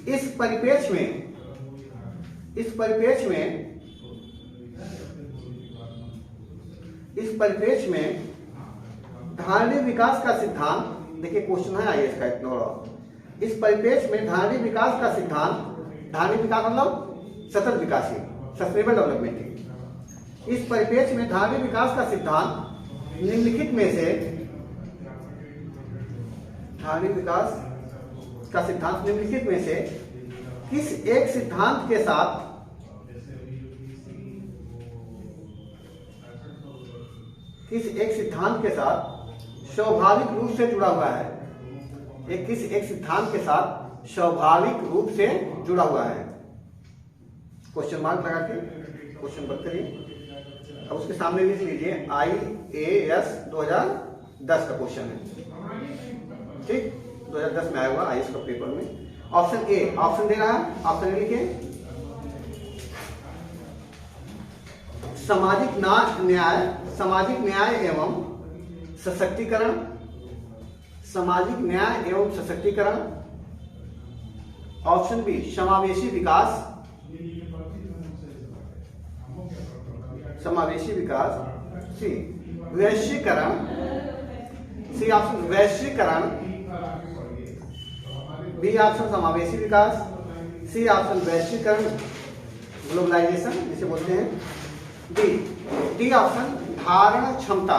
इस परिप्रेक्ष्य में धारणीय विकास का सिद्धांत, देखिए क्वेश्चन है आईएएस का इतना बड़ा। इस परिप्रेक्ष्य में धारणीय विकास का सिद्धांत, धारणीय विकास मतलब सतत विकासी, सस्टेनेबल डेवलपमेंट। इस परिप्रेक्ष्य में धारणीय विकास का सिद्धांत निम्नलिखित में से किस एक सिद्धांत के साथ स्वाभाविक रूप से जुड़ा हुआ है। किस एक सिद्धांत के साथ स्वाभाविक रूप से जुड़ा हुआ है। क्वेश्चन मार्क लगा के क्वेश्चन बंद करिए। अब उसके सामने लिख लीजिए आईएएस 2010 का क्वेश्चन है, ठीक, 2010 में आया हुआ आईएएस का पेपर में। ऑप्शन ए, ऑप्शन दे रहा है, ऑप्शन ए लिखिए सामाजिक न्याय एवं सशक्तिकरण। ऑप्शन बी समावेशी विकास। सी वैश्वीकरण। सी ऑप्शन वैश्वीकरण। बी ऑप्शन समावेशी विकास। सी ऑप्शन वैश्वीकरण, ग्लोबलाइजेशन जिसे बोलते हैं। डी ऑप्शन धारण क्षमता।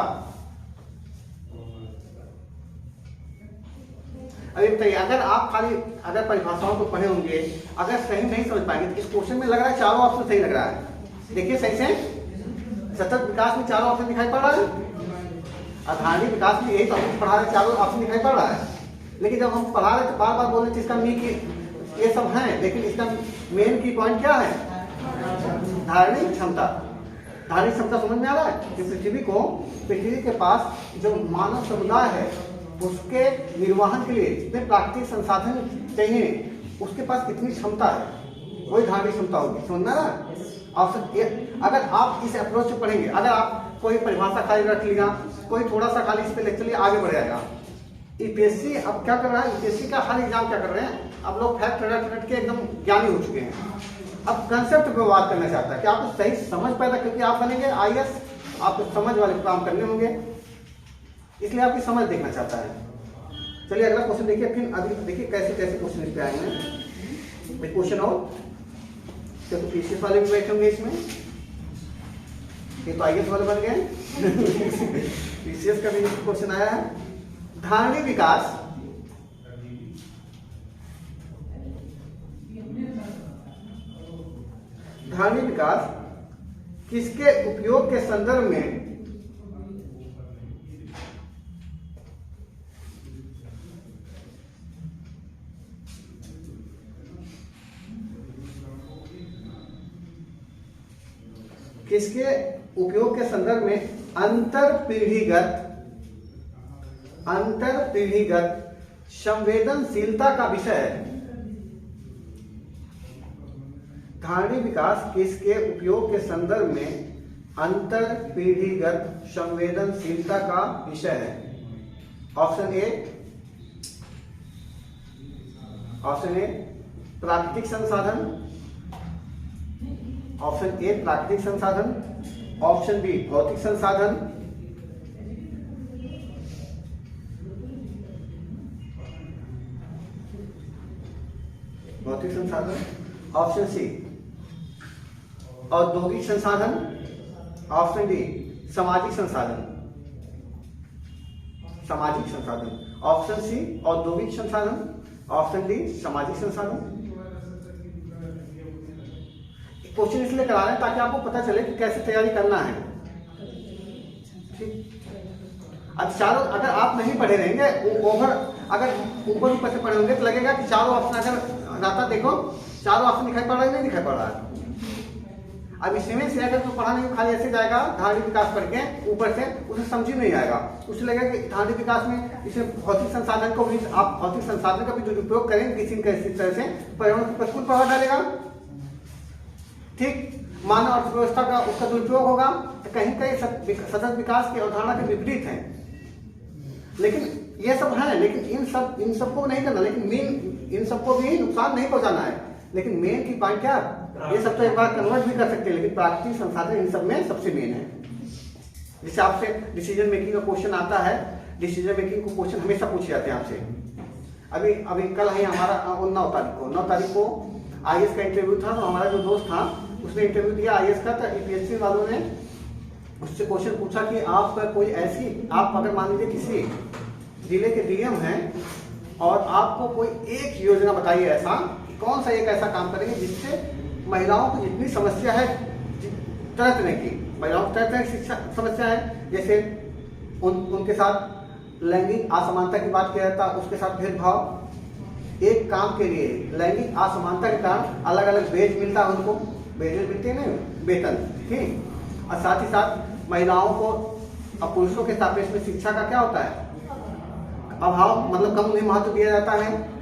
अभी बताइए, अगर आप खाली अगर परिभाषाओं को पढ़े होंगे, अगर सही नहीं समझ पाएंगे तो इस क्वेश्चन में लग रहा है चारों ऑप्शन सही लग रहा है। देखिए सही से, सतत विकास में चारों ऑप्शन दिखाई पड़ रहा है, आधारणी विकास में यही तो हम पढ़ा रहे, चारों ऑप्शन दिखाई पड़ रहा है। लेकिन जब हम पढ़ा रहे तो बार बार बोल रहे थे इसका मीन की ये सब है, लेकिन इसका मेन की पॉइंट क्या है? धारणी क्षमता। धारणी क्षमता समझ में आ रहा है कि पृथ्वी के पास जो मानव समुदाय है उसके निर्वहन के लिए जितने प्राकृतिक संसाधन चाहिए उसके पास कितनी क्षमता है, वही धारणी क्षमता होगी। समझ में आ रहा है? ऑप्शन अगर आप इस अप्रोच से पढ़ेंगे, अगर आप कोई परिभाषा खाली रख लिया, कोई थोड़ा सा खाली इस पे लेक्चर लिया, आगे बढ़ जाएगा। यूपीएससी अब क्या कर रहा है, यूपीएससी का हर एग्जाम क्या कर रहे हैं, अब लोग फैक्ट रट के एकदम ज्ञानी हो चुके हैं। अब कंसेप्ट पे बात करना चाहता है कि आपको सही समझ पैदा, क्योंकि आप बनेंगे आईएएस, आपको समझ वाले काम करने होंगे, इसलिए आपकी समझ देखना चाहता है। चलिए अगला क्वेश्चन देखिए, फिर अभी देखिए कैसे कैसे क्वेश्चन इस पे आएंगे। एक क्वेश्चन और, तो पीसीएस वाले भी बैठे होंगे इसमें, ये तो आईएएस वाले बन गए। पीसीएस का भी क्वेश्चन आया है। धारणी विकास किसके उपयोग के संदर्भ में अंतर पीढ़ीगत संवेदनशीलता का विषय है। धारणी विकास किसके उपयोग के संदर्भ में अंतर पीढ़ीगत संवेदनशीलता का विषय है? ऑप्शन ए प्राकृतिक संसाधन, ऑप्शन ए प्राकृतिक संसाधन, ऑप्शन बी भौतिक संसाधन, ऑप्शन सी औद्योगिक संसाधन, ऑप्शन डी सामाजिक संसाधन, ऑप्शन सी औद्योगिक संसाधन, ऑप्शन डी सामाजिक संसाधन। क्वेश्चन इसलिए करा रहे हैं ताकि आपको पता चले कि कैसे तैयारी करना है। ठीक, अब चारों अगर आप नहीं पढ़े रहेंगे, अगर ऊपर से पढ़े होंगे तो लगेगा कि चारों ऑप्शन अगर रहता, देखो चारों ऑप्शन दिखाई पड़ रहा है, नहीं दिखाई पड़ रहा है। अब इसमें से अगर तो पढ़ा नहीं, खाली ऐसे जाएगा धारणी विकास पढ़ के ऊपर से, उसे समझ नहीं आएगा। उसे लगेगा कि धारणी विकास में इसे भौतिक संसाधन को भी, आप भौतिक संसाधन का भी दुरुपयोग करेंगे किसी न किसी तरह से, पर्यावरण पर प्रतिकूल प्रभाव डालेगा। ठीक, मानव अर्थव्यवस्था का उसका दुरुपयोग होगा, तो कहीं कहीं सतत विकास की अवधारणा के विपरीत है। लेकिन ये सब है, लेकिन इन सबको नहीं करना, लेकिन मेन इन सबको भी नुकसान नहीं पहुंचाना है। लेकिन मेन की पॉइंट क्या, ये सब तो एक बार कन्वर्ट भी कर सकते हैं, लेकिन प्राकृतिक संसाधन इन सब में सबसे मेन है। जैसे आपसे डिसीजन मेकिंग का क्वेश्चन आता है, डिसीजन मेकिंग को क्वेश्चन हमेशा पूछे जाते हैं आपसे। अभी कल है हमारा 9 तारीख को आईएएस का इंटरव्यू था, तो हमारा जो दोस्त था उसने इंटरव्यू दिया आईएएस का, तो यूपीएससी वालों ने उससे क्वेश्चन पूछा कि आप कोई ऐसी, आप अगर मान लीजिए किसी जिले के डीएम हैं और आपको कोई एक योजना बताइए ऐसा, कौन सा एक ऐसा काम करेंगे जिससे महिलाओं को जितनी समस्या है तरह तरह की, महिलाओं को तरह तरह की शिक्षा समस्या है, जैसे उनके साथ लैंगिक असमानता की बात किया जाता, उसके साथ भेदभाव, एक काम के लिए लैंगिक असमानता के कारण अलग अलग वेज मिलता है, उनको वेजेस मिलते हैं ना, वेतन, ठीक, और साथ ही साथ महिलाओं को अब पुरुषों के सापेक्ष में शिक्षा का क्या होता है, अभाव, मतलब कम उन्हें महत्व दिया जाता है।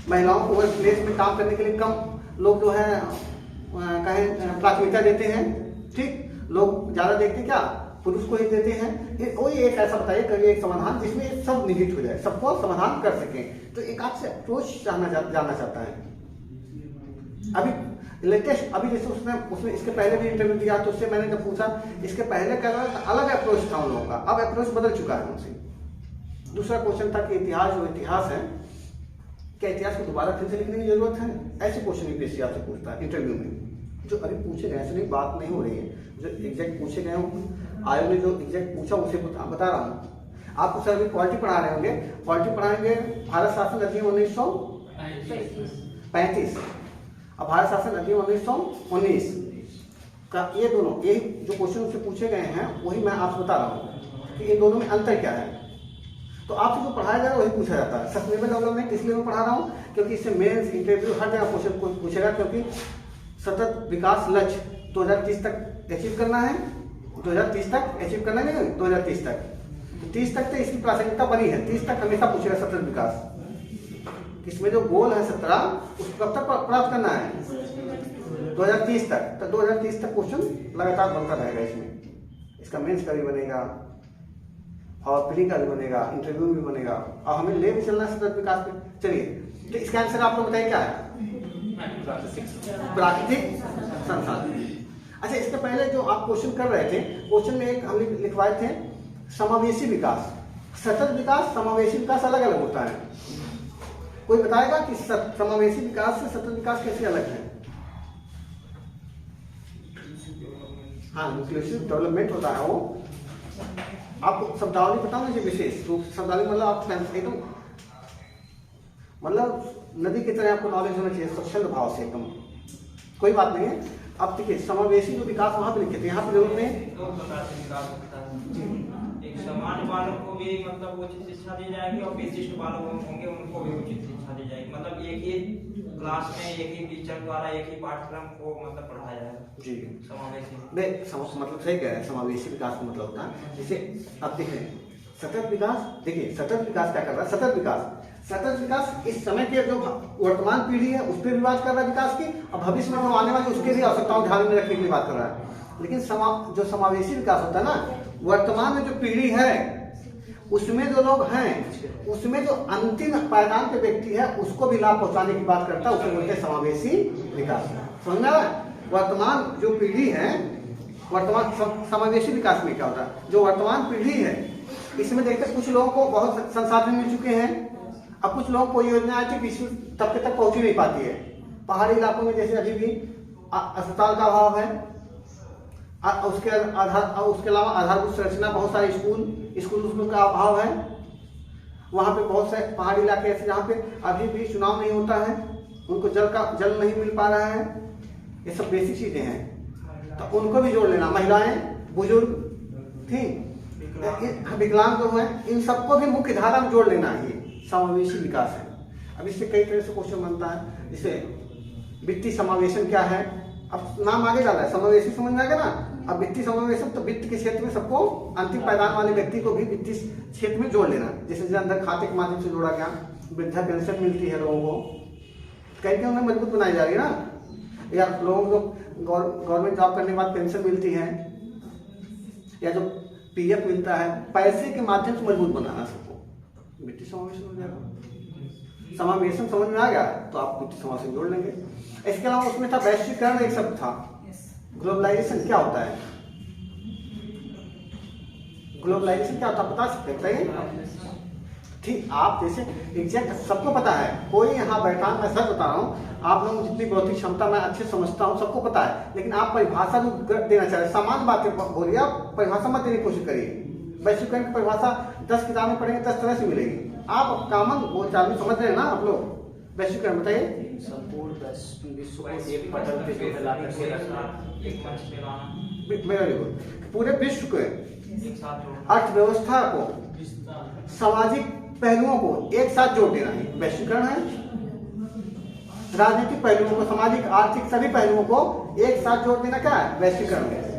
महिलाओं को वर्क प्लेस में काम करने के लिए कम लोग जो है कहें प्राथमिकता देते हैं। ठीक, लोग ज्यादा देखते क्या, पुरुष को ही देते हैं। कोई एक ऐसा बताइए, कभी एक समाधान जिसमें सब निहित हो जाए, सबको समाधान कर सके। तो एक आपसे अप्रोच जानना चाहता है। अभी लेटेस्ट, अभी जैसे उसने इसके पहले भी इंटरव्यू दिया, तो उससे मैंने जब पूछा, इसके पहले का अलग अप्रोच था उन लोगों का, अब अप्रोच बदल चुका है उनसे। दूसरा क्वेश्चन था कि इतिहास है, क्या इतिहास को दोबारा फिर से लिखने की जरूरत है? ऐसे क्वेश्चन यूपीएससी आपसे पूछता है इंटरव्यू में, जो अभी पूछे गए, ऐसे नहीं बात नहीं हो रही है, जो एग्जैक्ट पूछे गए, आयोग ने जो एग्जैक्ट पूछा उसे बता रहा हूँ। आपको सर अभी पॉलिटी पढ़ा रहे होंगे, पॉलिटी पढ़ाएंगे भारत शासन अधिनियम 1935 और भारत शासन अधिनियम 1919 का ये दोनों, यही जो क्वेश्चन उससे पूछे गए हैं वही मैं आपसे बता रहा हूँ कि इन दोनों में अंतर क्या है। तो आपसे जो पढ़ाया जाएगा वही पूछा जाता है। सस्टेनेबल डेवलपमेंट इसलिए मैं पढ़ा रहा हूँ क्योंकि इससे मेंस, इंटरव्यू हर जगह क्वेश्चन पूछेगा, क्योंकि सतत विकास लक्ष्य 2030 तक अचीव करना है, 2030 तक अचीव करना है, 2030 तक, तो 30 तक तो इसकी प्रासंगिकता बनी है। 30 तक हमेशा पूछेगा सतत विकास, इसमें जो गोल है 17 उसको कब तक प्राप्त करना है, 2030 तक। तो 2030 तक क्वेश्चन लगातार बनता रहेगा। इसमें इसका मेंस का भी बनेगा और प्री का भी बनेगा, इंटरव्यू भी बनेगा, और हमें ले भी चलना है सतत विकास पे। चलिए, तो इसका आंसर आप लोग बताइए क्या है? प्राकृतिक संसाधन। अच्छा, इसके पहले जो आप क्वेश्चन कर रहे थे, क्वेश्चन में एक हम लिखवाए थे समावेशी विकास। सतत विकास, समावेशी विकास अलग अलग होता है। कोई बताएगा कि समावेशी विकास से सतत विकास कैसे अलग है? हाँ, इंक्लूसिव डेवलपमेंट होता है वो। आपको शब्दावली पता होना चाहिए विशेष रूप से। शब्दावली मतलब आप एकदम मतलब नदी की तरह आपको नॉलेज होना चाहिए, स्वच्छंद भाव से एकदम, कोई बात नहीं है। अब देखिए, समावेशी जो विकास वहां पे लिखे थे, यहाँ पे जरूरत नहीं। दो प्रकार से विकास होता है, एक सामान्य बालों को भी मतलब उचित शिक्षा दी जाएगी और विशिष्ट बालों होंगे उनको भी उचित शिक्षा दी जाएगी। मतलब एक ही क्लास में एक ही टीचर द्वारा एक ही पाठ्यक्रम को मतलब पढ़ाया जाएगा जी। समावेशी मतलब सही कह रहे हैं, समावेशी विकास का मतलब होता है जैसे अब देखें सतत विकास। देखिए सतत विकास क्या कर रहा है? सतत विकास इस समय के जो वर्तमान पीढ़ी है उस पर भी बात कर रहा है विकास की, और भविष्य में आने वाली उसके भी आवश्यकताओं ध्यान में रखने के लिए बात कर रहा है। लेकिन जो समावेशी विकास होता है ना, वर्तमान में जो पीढ़ी है उसमें जो लोग हैं, उसमें जो अंतिम पायदान पे व्यक्ति है उसको भी लाभ पहुंचाने की बात करता है, उसे बोलते हैं समावेशी विकास। समझ में आ रहा है? वर्तमान जो पीढ़ी है, वर्तमान समावेशी विकास में क्या होता है, जो वर्तमान पीढ़ी है इसमें देखते कुछ लोगों को बहुत संसाधन मिल चुके हैं, अब कुछ लोगों को योजना है कि विश्व तबके तक पहुंच ही नहीं पाती है। पहाड़ी इलाकों में जैसे अभी भी अस्पताल का अभाव है, उसके अलावा आधारभूत संरचना, बहुत सारे स्कूल का अभाव है। वहाँ पे बहुत से पहाड़ी इलाके ऐसे जहाँ पे अभी भी चुनाव नहीं होता है, उनको जल नहीं मिल पा रहा है। ये सब बेसिक चीजें हैं, तो उनको भी जोड़ लेना। महिलाएं, बुजुर्ग, ठीक, विकलांग जो है, इन सबको भी मुख्य धारा में जोड़ लेना। ये समावेशी विकास है। अब इससे कई तरह से क्वेश्चन बनता है, जैसे वित्तीय समावेशन क्या है। अब नाम आगे डाला है, समावेशी समझ में आ गया ना। अब वित्तीय समावेशन तो वित्त के क्षेत्र में सबको, अंतिम पायदान वाले व्यक्ति को भी वित्तीय क्षेत्र में जोड़ लेना। जैसे जनधन खाते के माध्यम से जोड़ा गया, वृद्धा पेंशन मिलती है लोगों को, कहीं कहीं उन्हें मजबूत बनाई जा रही है ना, या लोगों को गवर्नमेंट जॉब करने के बाद पेंशन मिलती है, या जो पीएफ मिलता है, पैसे के माध्यम से मजबूत बनाना सबको, वित्तीय समावेशन हो जाएगा। समावेशन समझ में आ गया तो आप वित्तीय समावेशन जोड़ लेंगे। इसके अलावा उसमें था वैश्वीकरण, एक शब्द था। ग्लोबलाइजेशन क्या होता है? ग्लोबलाइजेशन क्या होता है बता सकते हैं? ठीक, आप जैसे एग्जैक्ट सबको पता है, कोई यहाँ बैठा, मैं सच बता रहा हूँ, आप लोगों की जितनी बौद्धिक क्षमता मैं अच्छे समझता हूँ, सबको पता है। लेकिन आप परिभाषा जो देना चाह रहे, सामान्य बातें बोलिए, आप परिभाषा मत देने की कोशिश करिए। वैश्वीकरण की परिभाषा 10 किताबें पढ़ेंगे 10 तरह से मिलेगी। आप कॉमन बोलचाल में समझ रहे हैं ना आप लोग? वैश्वीकरण बताइए। संपूर्ण विश्व को एक पटल पे जो मिला करके रखना, एक मंच पे लाना, वेरी गुड। पूरे विश्व को, एक साथ जोड़ना, अर्थव्यवस्था को, सामाजिक पहलुओं को एक साथ जोड़ देना है वैश्वीकरण है। राजनीतिक पहलुओं को, सामाजिक, आर्थिक सभी पहलुओं को एक साथ जोड़ देना क्या है? वैश्वीकरण है।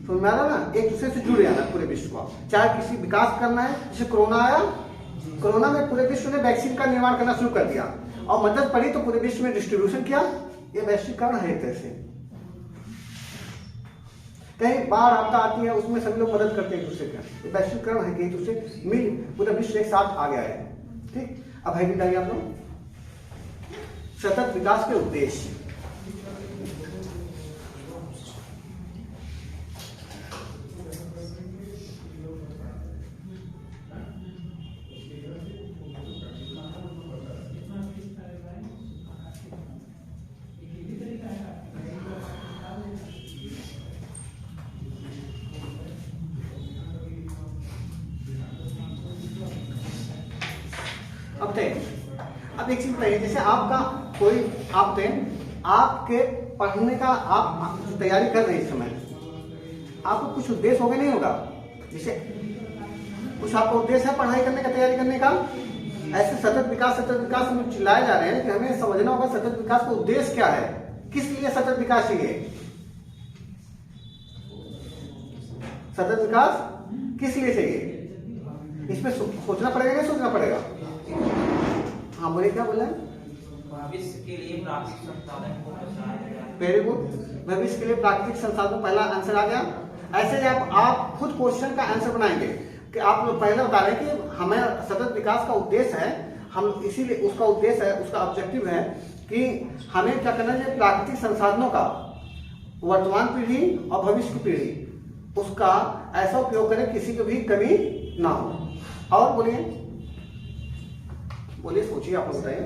समझ में आ रहा ना? एक दूसरे से जुड़ जाना पूरे विश्व को। चाहे किसी विकास करना है, जैसे कोरोना आया, कोरोना में पूरे विश्व ने वैक्सीन का निर्माण करना शुरू कर दिया और मदद पड़ी तो पूरे विश्व में डिस्ट्रीब्यूशन किया। ये वैश्वीकरण है एक तरह से। कहीं बाढ़ आपदा आती है, उसमें सभी लोग मदद करते हैं एक दूसरे का, वैश्वीकरण है कि एक दूसरे मिल पूरा विश्व एक साथ आ गया है। ठीक, अब है बताइए आप लोग सतत विकास के उद्देश्य। आप एक चीज बताइए, जैसे आपका कोई आपके पढ़ने का आप तैयारी कर रहे हैं इस समय, आपको कुछ उद्देश्य होगा नहीं होगा? जैसे कुछ आपका उद्देश्य है पढ़ाई करने का, तैयारी करने का। ऐसे सतत विकास हम चिल्लाए जा रहे हैं कि हमें समझना होगा सतत विकास का उद्देश्य क्या है, किस लिए सतत विकास चाहिए। सतत विकास किस लिए चाहिए, इसमें सोचना पड़ेगा, नहीं सोचना पड़ेगा? हाँ बोले, क्या बोला? भविष्य के लिए प्राकृतिक संसाधन को बचाया जाए। वेरी गुड, भविष्य के लिए प्राकृतिक संसाधन, पहला आंसर आ गया। ऐसे ही आप खुद क्वेश्चन का आंसर बनाएंगे कि आप लोग पहले बता रहे हैं कि हमें सतत विकास का उद्देश्य है, हम इसीलिए उसका उद्देश्य है, उसका ऑब्जेक्टिव है कि हमें क्या करना चाहिए, प्राकृतिक संसाधनों का वर्तमान पीढ़ी और भविष्य की पीढ़ी उसका ऐसा उपयोग करें किसी को भी कमी ना हो। और बोलिए सोचिए, आप लोग बताइए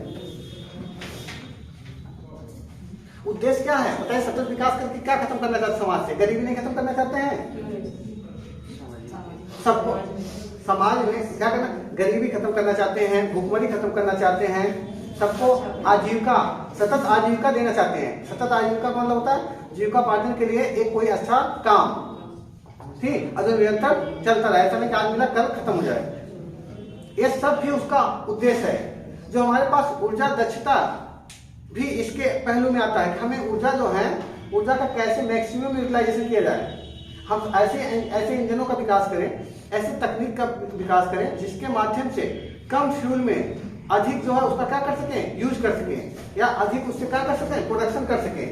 उद्देश्य क्या है, बताइए। सतत विकास करके क्या खत्म करना चाहते हैं समाज से? गरीबी नहीं खत्म करना चाहते हैं? सबको समाज में क्या करना, गरीबी खत्म करना चाहते हैं, भूखमरी खत्म करना चाहते हैं, सबको आजीविका, सतत आजीविका देना चाहते हैं। सतत आजीविका का मतलब होता है जीविकापार्जन के लिए एक कोई अच्छा काम, ठीक, और जो निरंतर चलता रहे, ऐसा नहीं कि आज मिला कल खत्म हो जाए। ये सब भी उसका उद्देश्य है। जो हमारे पास ऊर्जा दक्षता भी इसके पहलू में आता है कि हमें ऊर्जा जो है, ऊर्जा का कैसे मैक्सिमम यूटिलाइजेशन किया जाए। हम ऐसे इंजनों का विकास करें, ऐसे तकनीक का विकास करें जिसके माध्यम से कम फ्यूल में अधिक जो है उसका क्या कर सकें, यूज कर सकें, या अधिक उससे क्या कर सकें, प्रोडक्शन कर सकें।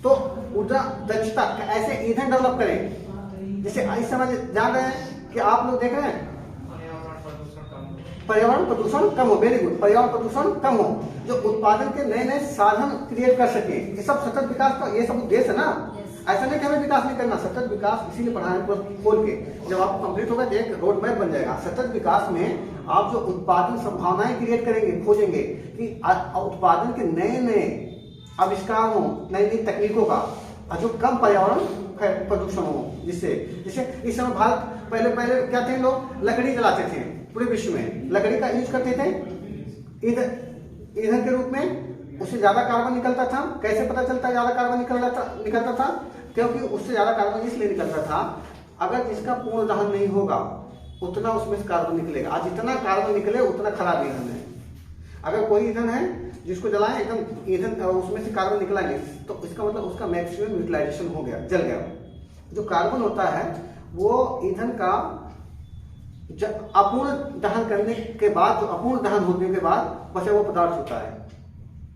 तो ऊर्जा दक्षता ऐसे ईंधन डेवलप करें। जैसे इस समय जान रहे हैं कि आप लोग देख रहे हैं पर्यावरण प्रदूषण कम हो, वेरी गुड, पर्यावरण प्रदूषण कम हो, जो उत्पादन के नए नए साधन क्रिएट कर सके। ये सब सतत विकास का ये सब उद्देश्य है ना। ऐसा नहीं कि हमें विकास नहीं करना, सतत विकास इसीलिए पढ़ाने खोल के जब आप कंप्लीट होगा तो एक रोड मैप बन जाएगा। सतत विकास में आप जो उत्पादन संभावनाएं क्रिएट करेंगे, खोजेंगे कि उत्पादन के नए नए आविष्कार हो, नई नई तकनीकों का, जो कम पर्यावरण प्रदूषण हो, जिससे जैसे इस समय भारत पहले क्या थे, लोग लकड़ी जलाते थे, पूरे विश्व में लकड़ी का यूज करते थे ईंधन के रूप में। उससे ज्यादा कार्बन निकलता था। कैसे पता चलता है ज्यादा कार्बन निकलता था? क्योंकि उससे ज्यादा कार्बन इसलिए निकलता था, अगर जिसका पूर्ण दहन नहीं होगा उतना उसमें से कार्बन निकलेगा। आज जितना कार्बन निकले उतना खराब ईंधन है। अगर कोई ईंधन है जिसको जलाएं एकदम ईंधन उसमें से कार्बन निकला नहीं, तो इसका मतलब उसका मैक्सिमम यूटिलाइजेशन हो गया, जल गया। जो कार्बन होता है वो ईंधन का अपूर्ण दहन करने के बाद, जो अपूर्ण दहन होने के बाद बचा हुआ पदार्थ होता है।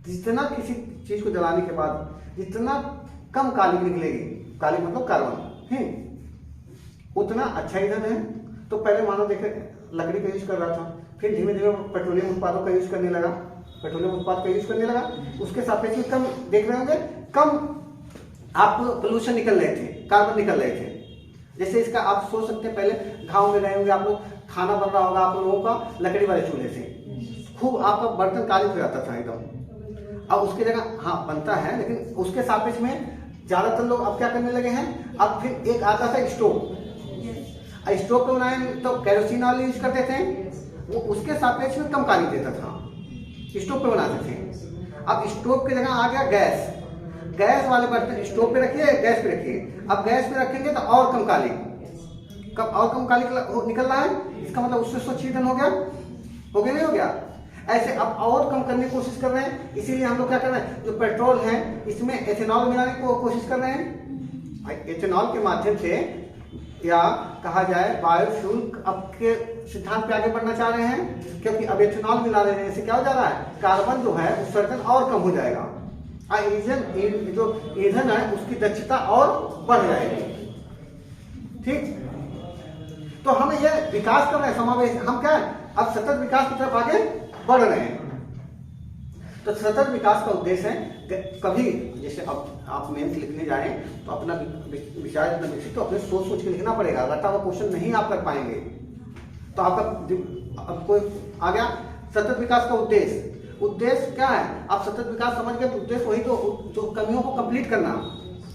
जितना किसी चीज को जलाने के बाद जितना कम कालिक निकलेगी, कालिक मतलब कार्बन, उतना अच्छा ईंधन है। तो पहले मानव देखे लकड़ी का यूज कर रहा था, फिर धीमे धीमे पेट्रोलियम उत्पादों का यूज करने लगा, पेट्रोलियम उत्पाद का यूज करने लगा। उसके सापेक्ष में कम देख रहे होंगे, कम आप पोल्यूशन निकल रहे थे, कार्बन निकल रहे थे। जैसे इसका आप सोच सकते हैं, पहले गांव में रहे होंगे आप लोग, खाना बन रहा होगा आप लोगों का लकड़ी वाले चूल्हे से, खूब आपका बर्तन कालिक हो जाता था एकदम। अब उसकी जगह हाँ बनता है, लेकिन उसके सापेक्ष में ज्यादातर लोग अब क्या करने लगे हैं, अब फिर एक आता था स्टोव। स्टोव पे बनाए तो केरोसिन ऑयल यूज करते थे, वो उसके सापेक्ष में कम कालिक देता था, स्टोव पे बनाते थे। अब स्टोव की जगह आ गया गैस। गैस वाले बर्तन स्टोव पे रखिए, गैस पे रखिए। अब गैस पे रखेंगे तो और कम कालिक, और कम कालिक निकल रहा है, इसका मतलब उससे स्वच्छ ईंधन हो गया नहीं हो गया? ऐसे अब और कम करने की कोशिश कर रहे हैं। इसीलिए हम लोग क्या कर रहे हैं, जो पेट्रोल है इसमें एथेनॉल मिलाने की कोशिश कर रहे हैं। एथेनॉल के माध्यम से, या कहा जाए बायोफ्यूल अब के सिद्धांत पे आगे बढ़ना चाह रहे हैं, क्योंकि अब एथेनॉल मिला देने से क्या हो जा रहा है, कार्बन जो है उत्सर्जन और कम हो जाएगा, जो ईंधन है उसकी दक्षता और बढ़ जाएगी। ठीक, तो हम ये विकास कर रहे हैं, समावेश, हम क्या है अब सतत विकास की तरफ आगे बढ़ रहे हैं। तो सतत विकास का उद्देश्य है, कभी जैसे अब आप मेंस लिखने जाएं तो अपना विचार इतना विकसित, तो अपने सोच के लिखना पड़ेगा। रटा हुआ क्वेश्चन नहीं आप कर पाएंगे। तो आपका अब कोई आ गया सतत विकास का उद्देश्य क्या है, आप सतत विकास समझ गए तो उद्देश्य वही तो कमियों को कंप्लीट करना।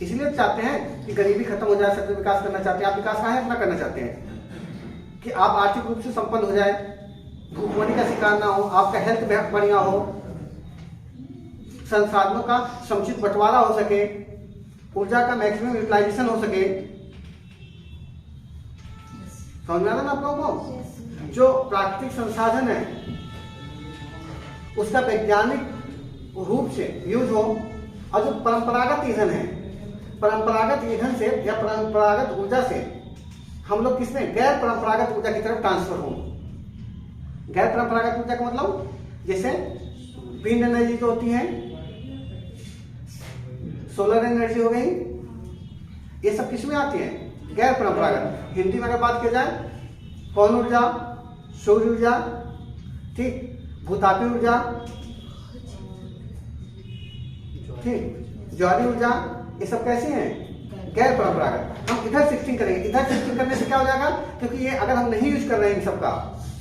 इसलिए चाहते हैं कि गरीबी खत्म हो जाए, सतत विकास करना चाहते हैं। आप विकास कहाँ है अपना करना चाहते हैं कि आप आर्थिक रूप से संपन्न हो जाए, भूखमरी का शिकार ना हो, आपका हेल्थ बढ़िया हो, संसाधनों का समुचित बंटवारा हो सके, ऊर्जा का मैक्सिमम यूटिलाइजेशन हो सके। समझ में आ रहा ना आप लोगों को? जो प्राकृतिक संसाधन है उसका वैज्ञानिक रूप से यूज हो, और जो परंपरागत ईंधन है, परंपरागत ईंधन से या परंपरागत ऊर्जा से हम लोग किसमें गैर परंपरागत ऊर्जा की तरफ ट्रांसफर हो। गैर परंपरागत ऊर्जा का मतलब जैसे विंड एनर्जी जो होती है, सोलर एनर्जी हो गई, ये सब किसमें आती है? गैर परंपरागत। हिंदी में अगर बात की जाए, पवन ऊर्जा, सूर्य ऊर्जा, ठीक, भूतापी ऊर्जा, ठीक, ज्वारीय ऊर्जा, ये सब कैसे हैं? गैर परंपरागत। हम इधर शिफ्टिंग करेंगे, इधर शिफ्टिंग करने से क्या हो जाएगा, क्योंकि ये अगर हम नहीं यूज कर रहे हैं इन सब का,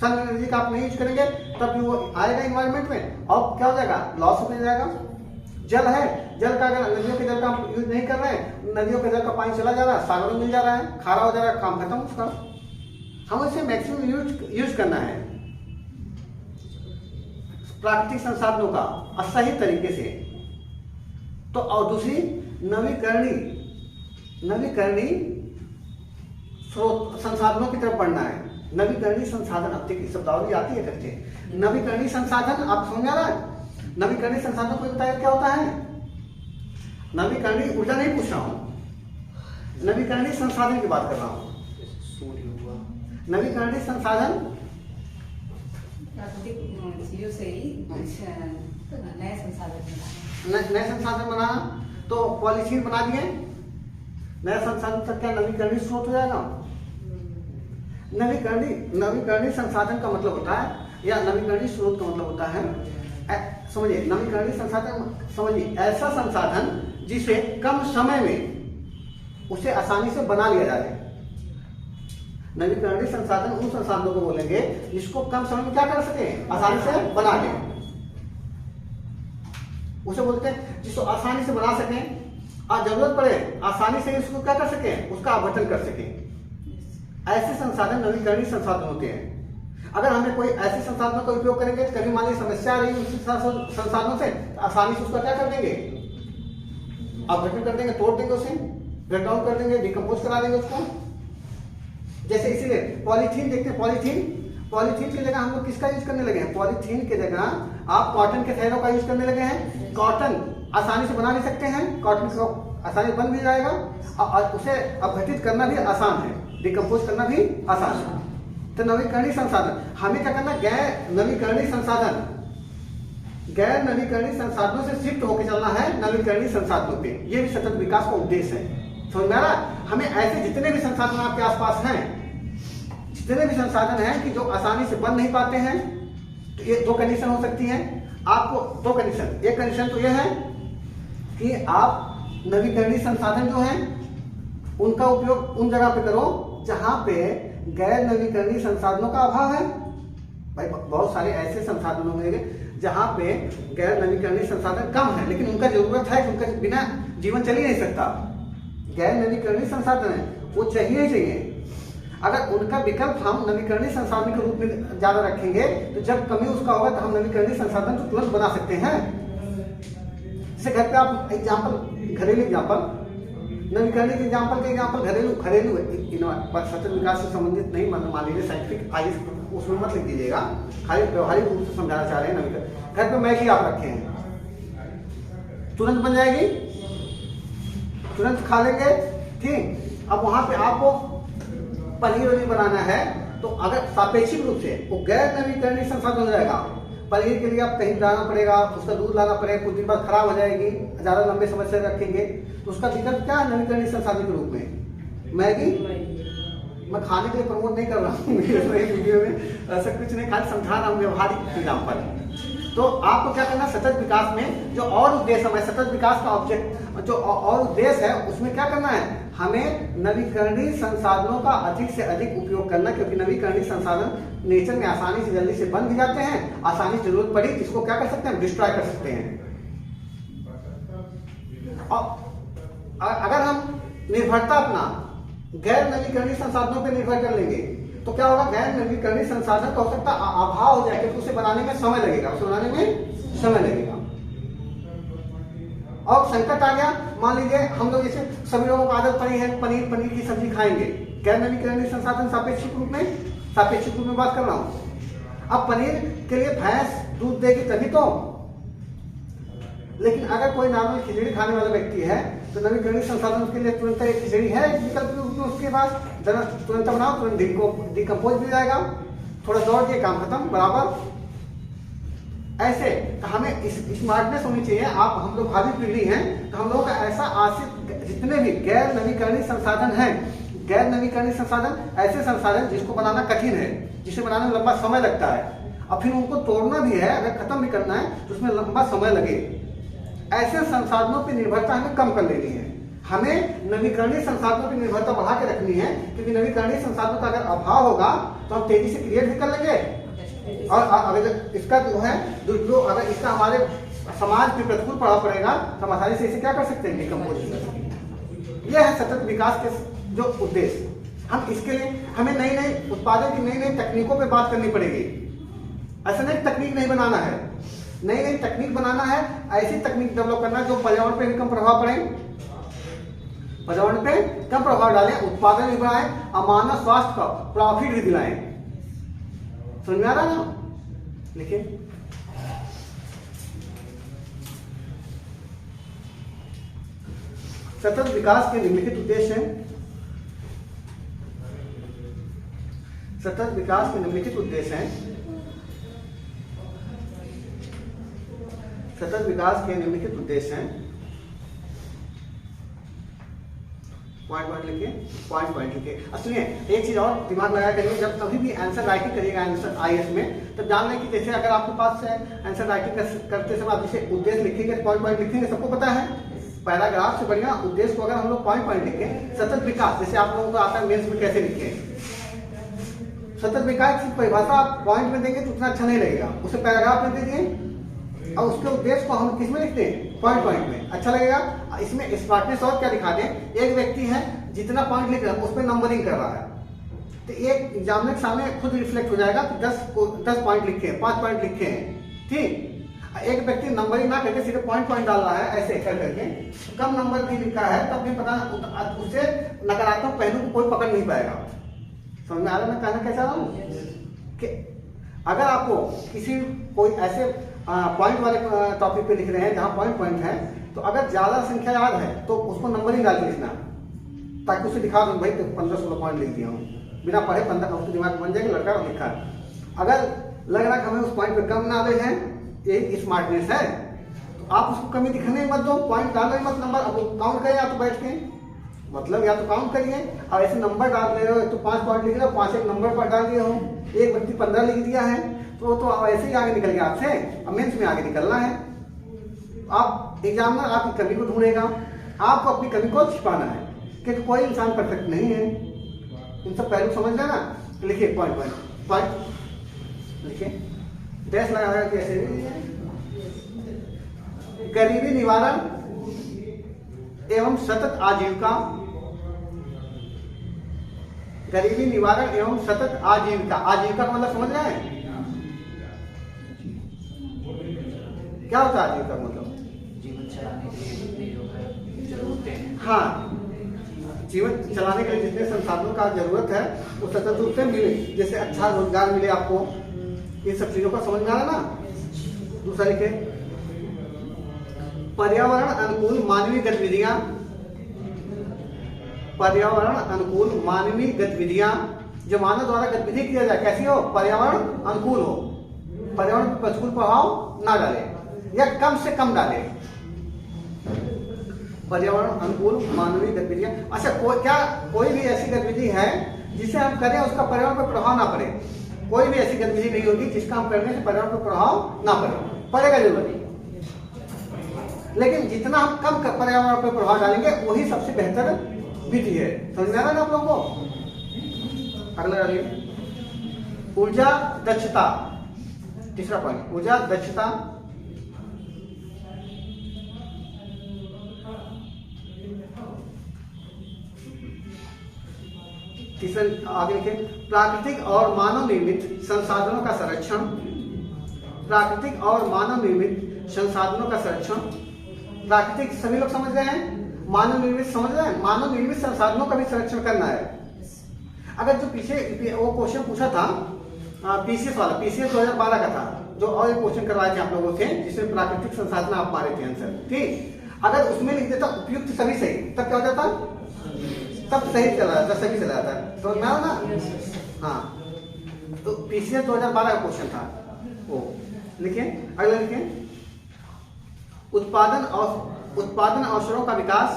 सन एनर्जी का आप नहीं यूज करेंगे तब भी वो आएगा इन्वायरमेंट में, और क्या हो जाएगा? लॉस हो जाएगा। जल है, जल का अगर नदियों के जल का हम यूज नहीं कर रहे हैं, नदियों के जल का पानी चला जा रहा है, सागरों में मिल जा रहा है, खारा हो जा रहा है, काम खत्म उसका। हम इसे मैक्सिमम यूज करना है प्राकृतिक संसाधनों का और सही तरीके से। तो और दूसरी नवीकरणीय स्रोत संसाधनों की तरफ बढ़ना है। नवीकरणीय संसाधन, अब तक शब्दावली आती है करके। नवीकरणीय संसाधन आप समझ आ रहा है? नवीकरणीय संसाधन को बताया क्या होता है? नवीकरणीय ऊर्जा नहीं पूछ रहा हूं, नवीकरणीय संसाधन की बात कर रहा हूं। नवीकरणीय संसाधन प्राकृतिक चीजों से ही नए संसाधन बनाना। तो पॉलीथीन बना दिए, नया संसाधन तक क्या नवीकरणीय स्रोत हो जाएगा? नवीकरणीय संसाधन का मतलब होता है, या नवीकरणीय स्रोत का मतलब होता है, समझिए, नवीकरणीय संसाधन समझिए ऐसा संसाधन जिसे कम समय में उसे आसानी से बना लिया जाए। नवीकरणीय संसाधन उन संसाधनों को बोलेंगे जिसको कम समय में क्या कर सके? आसानी से बना ले, उसे बोलते हैं जिसको आसानी से बना सके, और जरूरत पड़े आसानी से उसको क्या कर सके? उसका आवंटन कर सके। ऐसे संसाधन नवीकरणीय संसाधन होते हैं। अगर हमें कोई ऐसे संसाधनों का उपयोग करेंगे, कभी मान ली समस्या आ रही है उस संसाधनों से, तो आसानी से उसका क्या कर देंगे? आवंटन कर देंगे, तोड़ देंगे, उसे ब्रेक डाउन कर देंगे, डिकम्पोज करा देंगे उसको। जैसे इसीलिए पॉलीथीन देखते हैं, पॉलीथीन की जगह हम लोग किसका यूज करने लगे हैं? पॉलीथीन की जगह आप कॉटन के थैलों का यूज करने लगे हैं। कॉटन आसानी से बना भी सकते हैं, कॉटन को आसानी बन भी जाएगा, और उसे अपघटित करना भी आसान है, डिकम्पोज करना भी आसान है। तो नवीकरणीय संसाधन हमें क्या करना? गैर नवीकरणीय संसाधनों से शिफ्ट होकर चलना है नवीकरणीय संसाधनों पे। ये भी सतत विकास का उद्देश्य है। समझ में आ रहा? हमें ऐसे जितने भी संसाधन आपके आसपास हैं, जितने भी संसाधन हैं कि जो आसानी से बन नहीं पाते हैं, तो ये दो कंडीशन हो सकती हैं आपको। दो कंडीशन, एक कंडीशन तो यह है कि आप नवीकरणीय संसाधन जो हैं उनका उपयोग उन जगह पे करो जहां पे गैर नवीकरणीय संसाधनों का अभाव है। भाई बहुत सारे ऐसे संसाधन होंगे जहां पे गैर नवीकरणीय संसाधन कम है, लेकिन उनका जरूरत है कि उनका बिना जीवन चल ही नहीं सकता। गैर नवीकरणीय संसाधन है, वो चाहिए ही चाहिए। अगर उनका विकल्प हम नवीकरणीय संसाधन के रूप में ज्यादा रखेंगे, तो जब कमी उसका होगा तो हम नवीकरणीय संसाधन को तुरंत बना सकते हैं। जैसे घर पे आप एग्जाम्पल, घरेलू एग्जाम्पल, नवीकरणीय के एग्जाम्पल घरेलू सतत विकास से संबंधित नहीं, मान लीजिए साइंटिफिक आइए उसमें मत लिख दीजिएगा, खाली व्यवहारिक रूप से समझाना चाह रहे हैं। नवीकरण घर पे मैगी आप रखे हैं, तुरंत बन जाएगी, तुरंत खा लेंगे, ठीक। अब वहां पे आपको पनीर बनाना है, तो अगर सापेक्षिक रूप से वो गैर नवीकरणीय संसाधन हो जाएगा। पनीर के लिए आप कहीं जाना पड़ेगा, उसका दूध लाना पड़ेगा, कुछ दिन बाद खराब हो जाएगी, ज्यादा लंबे समय से रखेंगे, तो उसका विकल्प क्या है नवीकरणीय संसाधन के रूप में? मैगी। मैं खाने के लिए प्रमोट नहीं कर रहा हूँ वीडियो में, ऐसा कुछ नहीं, खाली समझा रहा हूँ व्यवहारिक एग्जाम्पल। तो आपको क्या करना, सतत विकास में जो और उद्देश्य हमारे सतत विकास का ऑब्जेक्ट जो और उद्देश्य है, उसमें क्या करना है? हमें नवीकरणीय संसाधनों का अधिक से अधिक उपयोग करना, क्योंकि नवीकरणीय संसाधन नेचर में आसानी से जल्दी से बन भी जाते हैं, आसानी से जरूरत पड़ी इसको क्या कर सकते हैं? डिस्ट्रॉय कर सकते हैं। और अगर हम निर्भरता अपना गैर नवीकरणीय संसाधनों पर निर्भर कर लेंगे, तो क्या होगा, गैर नवीकरणीय संसाधन का हो सकता अभाव हो जाए, क्योंकि उसे बनाने में समय लगेगा, उसे बनाने में समय लगेगा। और संकट आ गया, मान लीजिए हम लोग जैसे सभी लोगों को आदत पड़ी है पनीर की सब्जी खाएंगे, गैर नवीकरणीय संसाधन सापेक्षिक रूप में बात कर रहा हूं। अब पनीर के लिए भैंस दूध देगी तभी तो, लेकिन अगर कोई नॉर्मल खिचड़ी खाने वाला व्यक्ति है तो नवीकरणीय संसाधन के लिए तुरंत एक खिचड़ी है विकल्प के रूप में उसके पास, तुरंत बनाओ, तुरंत डिकम्पोज भी जाएगा, थोड़ा दौड़ के काम खत्म बराबर। ऐसे हमें स्मार्टनेस होनी चाहिए। हम लोग भावी पीढ़ी हैं तो हम लोग का ऐसा आशिक, जितने भी गैर नवीकरणीय संसाधन हैं, गैर नवीकरणीय संसाधन ऐसे संसाधन जिसको बनाना कठिन है, जिसे बनाने में लंबा समय लगता है, और फिर उनको तोड़ना भी है, अगर खत्म भी करना है तो उसमें लंबा समय लगे, ऐसे संसाधनों पर निर्भरता हमें कम कर लेनी है। हमें नवीकरणीय संसाधनों पर निर्भरता बढ़ा के रखनी है, क्योंकि नवीकरणीय संसाधनों का अगर अभाव होगा तो हम तेजी से क्रिएट भी कर लेंगे, और अगर इसका जो है दुरुपयोग, अगर इसका हमारे समाज पे प्रतिकूल प्रभाव पड़ेगा तो हम आसानी से इसे क्या कर सकते हैं, डिकम्पोज। यह है सतत विकास के जो उद्देश्य। हम इसके लिए हमें नई नई उत्पादन की नई तकनीकों पे बात करनी पड़ेगी। ऐसा नहीं तकनीक नहीं बनाना है, नई तकनीक बनाना है, ऐसी तकनीक डेवलप करना है जो पर्यावरण पे भी कम प्रभाव पड़े, पर्यावरण पे कम प्रभाव डालें, उत्पादन भी बढ़ाएं, और मानव स्वास्थ्य का प्रॉफिट भी दिलाएं। समझ में आ रहा है ना? लिखिए, सतत विकास के निम्नलिखित उद्देश्य हैं। सतत विकास के निम्नलिखित उद्देश्य हैं। सतत विकास के निम्नलिखित उद्देश्य हैं। पॉइंट लिखिए। सुनिए, एक चीज और दिमाग लगाया करिए, जब कभी भी आंसर राइटिंग करिएगा आंसर आईएएस में, तब जान लें कि जैसे अगर आपके पास आंसर राइटिंग करते समय आप जैसे उद्देश्य लिखेंगे, पॉइंट लिखेंगे, सबको पता है पैराग्राफ से बढ़िया उद्देश्य को अगर हम लोग पॉइंट लिखें। सतत विकास जैसे आप लोगों को आता है मेंस में कैसे लिखे, सतत विकास की परिभाषा आप पॉइंट में देंगे तो उतना अच्छा नहीं लगेगा, उसे पैराग्राफ में दीजिए, और उसके उद्देश्य को हम किस में लिखते हैं, पॉइंट में, अच्छा लगेगा। इसमें स्मार्टनेस और क्या दिखा दें, एक व्यक्ति है जितना पॉइंट लिख रहा है उस पर नंबरिंग कर रहा है, तो एक एग्जामिनर के सामने खुद रिफ्लेक्ट हो जाएगा कि 10 पॉइंट लिखे हैं, 5 पॉइंट लिखे हैं, ठीक। एक व्यक्ति नंबरिंग ना करके सीधे पॉइंट डाल रहा है, ऐसे कर करके कम नंबर भी लिखा है, तब भी पता उससे नकारात्मक पहलू को कोई पकड़ नहीं पाएगा। समझ में आ रहा है मैं कहना कैसा रहा हूँ कि अगर आपको कोई ऐसे पॉइंट वाले टॉपिक पे लिख रहे हैं जहां पॉइंट है, तो अगर ज्यादा संख्या याद है तो उसको नंबरिंग डाल के लिखना, ताकि उसे दिखा दो भाई 15-16 पॉइंट लिख दिया हूँ, बिना पढ़े 15 उसके दिमाग में बन जाएगा लड़का लिखा है। अगर लग रहा है हमें उस पॉइंट पे कम नॉलेज है, ये स्मार्टनेस है, तो आप उसको कमी दिखने मत दो, पॉइंट डालो मत, नंबर अब काउंट करें या तो बैठ के, मतलब या तो काउंट करिए, और ऐसे नंबर डाल रहे हो तो 5 पॉइंट लिख रहे हो, 5 एक नंबर पर डाल दिए हो, एक व्यक्ति 15 लिख दिया है, तो ऐसे ही आगे निकल गया आपसे, अब मेंस में आगे निकलना है। आप एग्जामिनर आपकी कमी को ढूंढेगा, आपको अपनी कमी को छिपाना है, क्योंकि कोई इंसान परफेक्ट नहीं है। इन सब पहलू समझ लेना। लिखिए पॉइंट लिखिए, डैश लगाना कैसे, गरीबी निवारण एवं सतत आजीविका, गरीबी निवारण एवं सतत आजीविका। आजीविका का मतलब समझ रहे हैं क्या होता है आजीविका का मतलब? जीवन चलाने के लिए जितनी जो है जरूरतें हैं, हाँ, जीवन चलाने के लिए जितने संसाधनों का जरूरत है वो सतत रूप से मिले, जैसे अच्छा रोजगार मिले आपको, इन सब चीजों का समझ में आ रहा ना। दूसरा लिखे, पर्यावरण अनुकूल मानवीय गतिविधियां, पर्यावरण अनुकूल मानवीय गतिविधियां, जो मानव द्वारा गतिविधि किया जाए कैसी हो, पर्यावरण अनुकूल हो, पर्यावरण पर प्रतिकूल प्रभाव ना डाले या कम से कम डाले। पर्यावरण अनुकूल मानवीय गतिविधियां, अच्छा कोई भी ऐसी गतिविधि है जिसे हम करें उसका पर्यावरण पर प्रभाव ना पड़े, कोई भी ऐसी गतिविधि नहीं होगी जिसका हम करने से पर्यावरण पर प्रभाव ना पड़े, पड़ेगा जरूर, लेकिन जितना हम कम पर्यावरण पर प्रभाव डालेंगे वही सबसे बेहतर विधि है। समझ में आ रहा है ना आप लोगों को? अगला डालिए, ऊर्जा दक्षता, तीसरा पॉइंट, ऊर्जा दक्षता। तीसरा आगे लिखे, प्राकृतिक और मानव निर्मित संसाधनों का संरक्षण। प्राकृतिक और मानव निर्मित संसाधनों का संरक्षण। प्राकृतिक सभी लोग समझ रहे हैं, मानव निर्मित समझ रहे हैं, मानव निर्मित संसाधनों का भी संरक्षण करना है। अगर जो पीछे वो क्वेश्चन पूछा था पीसीएस वाला, पीसीएस 2012 का था, जो और एक क्वेश्चन करवाए थे आप लोगों से जिसमें प्राकृतिक संसाधन आप मारे थे आंसर, ठीक। अगर उसमें लिख देता उपयुक्त सभी सही, तब क्या हो जाता, तब सही चला जाता, सभी चला जाता है, समझ में आया ना। हाँ, तो पीसीएस 2012 का क्वेश्चन था वो। लिखिए अगला, लिखिए उत्पादन अवसरों का विकास।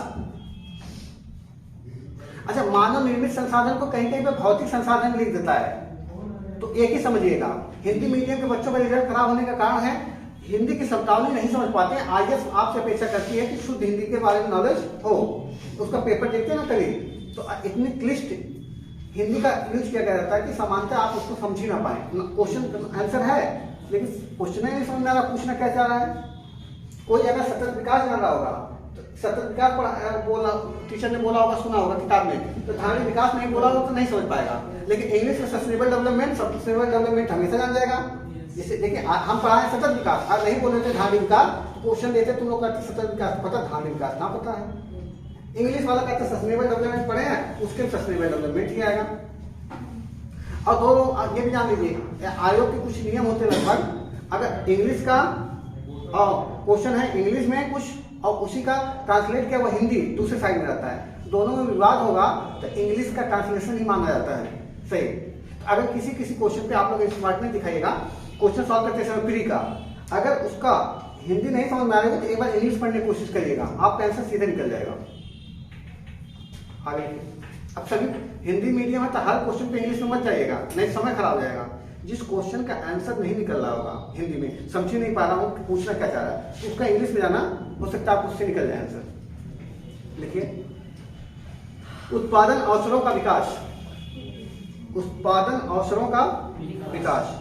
अच्छा, मानव निर्मित संसाधन को कहीं कहीं पे भौतिक संसाधन लिख देता है, तो एक ही समझिएगा। हिंदी मीडियम के बच्चों का रिजल्ट खराब होने का कारण है हिंदी की शब्दावली नहीं समझ पाते हैं। आईएएस आपसे अपेक्षा करती है कि शुद्ध हिंदी के बारे में नॉलेज हो, उसका पेपर देखते हैं ना कभी, तो इतनी क्लिष्ट हिंदी का यूज किया गया रहता है कि सामान्यतः आप उसको समझ ही ना पाए। क्वेश्चन आंसर है लेकिन क्वेश्चन ही नहीं समझ में आ रहा, पूछना क्या चाह रहा है। कोई अगर सतत विकास जान रहा होगा, तो सतत विकास बोला टीचर ने बोला होगा, सुना होगा किताब में, तो धारणीय विकास नहीं बोला होगा तो नहीं समझ पाएगा। लेकिन इंग्लिश में सस्टेनेबल डेवलपमेंट हमेशा जान जाएगा। जैसे देखिए हम पढ़ाए सतत विकास, आज नहीं बोल रहे थे धारणीय विकास, क्वेश्चन देते तुम लोग कहते सतत विकास, पता धारणीय विकास ना पता है। इंग्लिश वाला कहते सस्टेनेबल डेवलपमेंट पढ़े हैं, उसके सस्टेनेबल डेवलपमेंट ही आएगा। और दोनों ये भी जान लीजिए, आयोग के कुछ नियम होते लगभग, अगर इंग्लिश का क्वेश्चन है इंग्लिश में कुछ और उसी का ट्रांसलेट किया हुआ हिंदी दूसरे साइड में रहता है, दोनों में विवाद होगा तो इंग्लिश का ट्रांसलेशन ही माना जाता है सही। तो अगर किसी क्वेश्चन पे आप लोग स्मार्ट में दिखाइएगा, क्वेश्चन सॉल्व करते समय प्री का, अगर उसका हिंदी नहीं समझ में आएगा तो एक बार इंग्लिश पढ़ने की कोशिश करिएगा, आपका आंसर सीधे निकल जाएगा। आगे अब सभी हिंदी मीडियम है तो हर क्वेश्चन पे इंग्लिश में मत जाइएगा, नहीं समय खराब हो जाएगा। जिस क्वेश्चन का आंसर नहीं निकल रहा होगा हिंदी में, समझ ही नहीं पा रहा हूँ पूछना क्या चाह रहा है, उसका इंग्लिश में जाना, हो सकता है आप उससे निकल जाए आंसर। लिखिए उत्पादन अवसरों का विकास। उत्पादन अवसरों का विकास।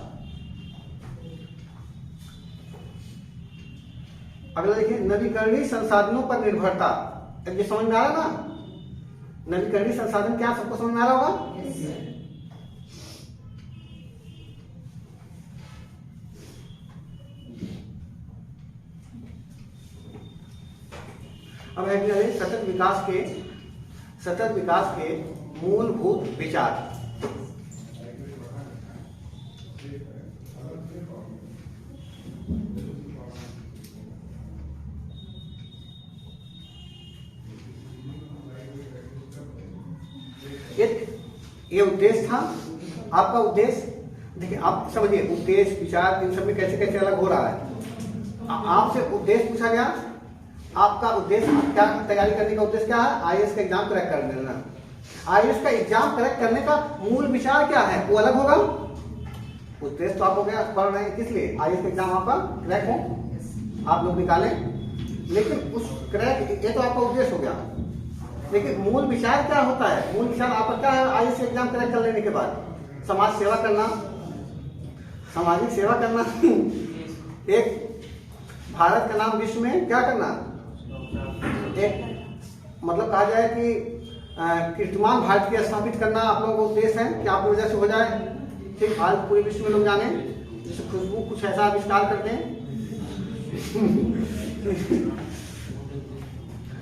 अगला देखिए नवीकरणीय संसाधनों पर निर्भरता। ये समझ में आ रहा ना, नवीकरणीय संसाधन क्या सबको समझ में आ रहा होगा। अब है सतत विकास के मूलभूत विचार। ये उद्देश्य था आपका। उद्देश्य देखिए, आप समझिए उद्देश्य विचार इन सब में कैसे कैसे अलग हो रहा है। आपसे उद्देश्य पूछा गया, आपका उद्देश्य क्या तैयारी करने का उद्देश्य क्या है, आईएएस का एग्जाम क्रैक कर लेना। आईएएस का एग्जाम क्रैक करने का मूल विचार क्या है वो अलग होगा। उद्देश्य तो आप हो गया पढ़ रहे हैं किस लिए, आईएएस का एग्जाम आपका क्रैक हो, आप लोग निकालें, लेकिन उस क्रैक ये तो आपका उद्देश्य हो गया, लेकिन मूल विचार क्या होता है। मूल विचार आपका क्या है आईएएस का एग्जाम क्रैक कर लेने के बाद, समाज सेवा करना, सामाजिक सेवा करना, एक भारत का नाम विश्व में क्या करना, एक मतलब कहा जाए कि कीर्तिमान भारत की स्थापित करना आप लोगों का उद्देश्य है कि आप लोग जैसे हो जाए, ठीक, आज पूरे विश्व में लोग जाने, जैसे खुशबू कुछ ऐसा आविष्कार करते हैं।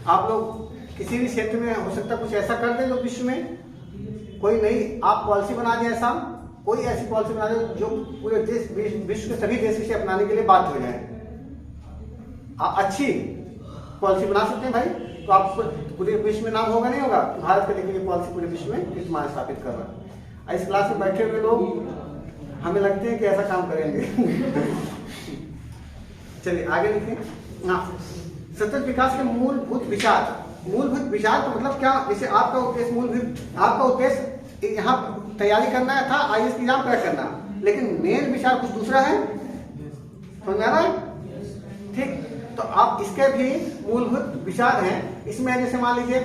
आप लोग किसी भी क्षेत्र में हो सकता है कुछ ऐसा कर दें जो विश्व में कोई नई आप पॉलिसी बना दें, ऐसा कोई ऐसी पॉलिसी बना दें जो पूरे देश विश्व के सभी देश इसे अपनाने के लिए बाध्य हो जाए। अच्छी पॉलिसी बना सकते हैं भाई, तो आप पूरे विश्व में नाम होगा नहीं होगा, भारत के लेके पॉलिसी पूरे विश्व में कीर्तिमान स्थापित कर रहा है। इस क्लास में बैठे हुए लोग हमें लगते हैं कि ऐसा काम करेंगे। चलिए आगे लिखें। हाँ, सतत विकास के मूलभूत विचार। मूलभूत विचार का मतलब क्या, जैसे आपका उद्देश्य आपका उद्देश्य यहाँ तैयारी करना था आईएएस की एग्जाम क्रैक करना, लेकिन मेन विचार कुछ दूसरा है, समझ में आ रहा है, ठीक। तो आप इसके भी मूलभूत विचार हैं। इसमें जैसे मान लीजिए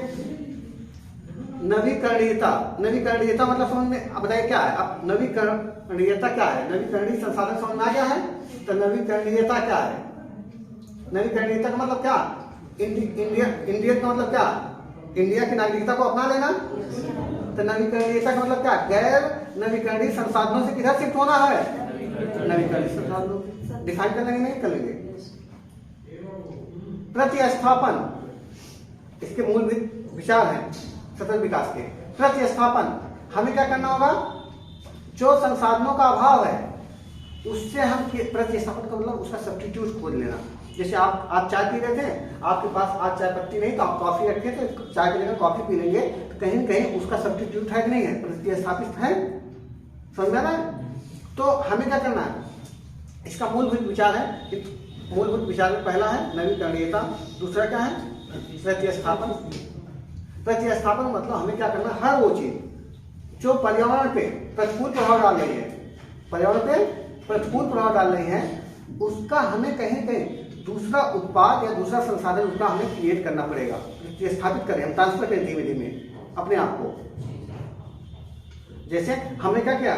नवीकरणीयता। नवीकरणीयता मतलब समझ में, अब बताइए क्या है। अब नवीकरणीयता क्या है, नवीकरणीय संसाधन समझ में आ गया है, तो नवीकरणीयता क्या है। नवीकरणीयता का मतलब क्या, इंडियन का मतलब क्या, इंडिया की नागरिकता को अपना लेना, तो नवीकरणीयता का मतलब क्या, गैर नवीकरणीय संसाधनों से किधर शिफ्ट होना है, नवीकरणीय संसाधनों। डिफाइन कर लेंगे, नहीं कर लेंगे। प्रतिस्थापन, इसके मूलभूत विचार हैं सतत विकास के। प्रतिस्थापन, हमें क्या करना होगा, जो संसाधनों का अभाव है उससे हम प्रतिस्थापन का मतलब उसका सब्स्टिट्यूट खोज लेना। जैसे आप चाय पी रहे थे, आपके पास आज चाय पत्ती नहीं तो आप कॉफी रखे तो चाय की जगह कॉफी पी लेंगे, तो कहीं न कहीं उसका सब्स्टिट्यूट है कि नहीं है, प्रतिस्थापित है, समझ में आ रहा है। तो हमें क्या करना है, इसका मूलभूत विचार है कि मूलभूत विचार में पहला है नवीकरणीयता, दूसरा क्या है प्रतिस्थापन। प्रतिस्थापन मतलब हमें क्या करना है, हर वो चीज जो पर्यावरण पे प्रतिकूल प्रभाव डाल रही है, पर्यावरण पे प्रतिकूल प्रभाव डाल रही है, उसका हमें कहीं न कहीं दूसरा उत्पाद या दूसरा संसाधन उसका हमें क्रिएट करना पड़ेगा, स्थापित करें, हम ट्रांसफर करें धीमे धीमे अपने आप को। जैसे हमने क्या किया,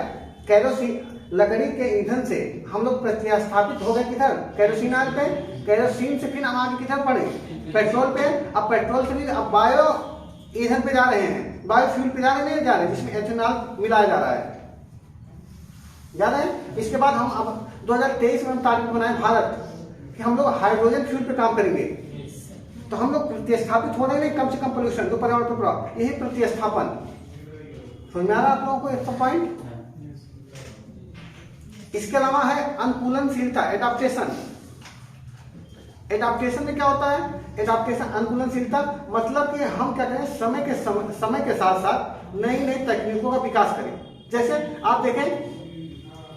केरोसिन, लकड़ी के ईंधन से हम लोग प्रतिस्थापित हो गए किधर, केरोसिन ऑयल पे, केरोसिन से फिर हम आगे किधर बढ़े, पेट्रोल पे, अब पेट्रोल से भी अब बायो ईंधन पे जा रहे हैं, बायोफ्यूल पे जा रहे नहीं जा रहे, जिसमें एथेनॉल मिलाया जा रहा है, जा रहे हैं। इसके बाद हम अब 2023 में हम टारगेट बनाए भारत कि हम लोग हाइड्रोजन फ्यूल पे काम करेंगे, तो हम लोग प्रतिस्थापित हो रहे हैं, कम से कम पोल्यूशन तो पर्यावरण पर प्रभाव, यही प्रतिस्थापन। समझ में आ रहा है आप लोगों को इसका पॉइंट। इसके अलावा है अनुकूलनशीलता, एडाप्टेशन। एडाप्टेशन में क्या होता है, एडाप्टेशन अनुकूलनशीलता मतलब कि हम क्या करें, समय के साथ साथ नई नई तकनीकों का विकास करें। जैसे आप देखें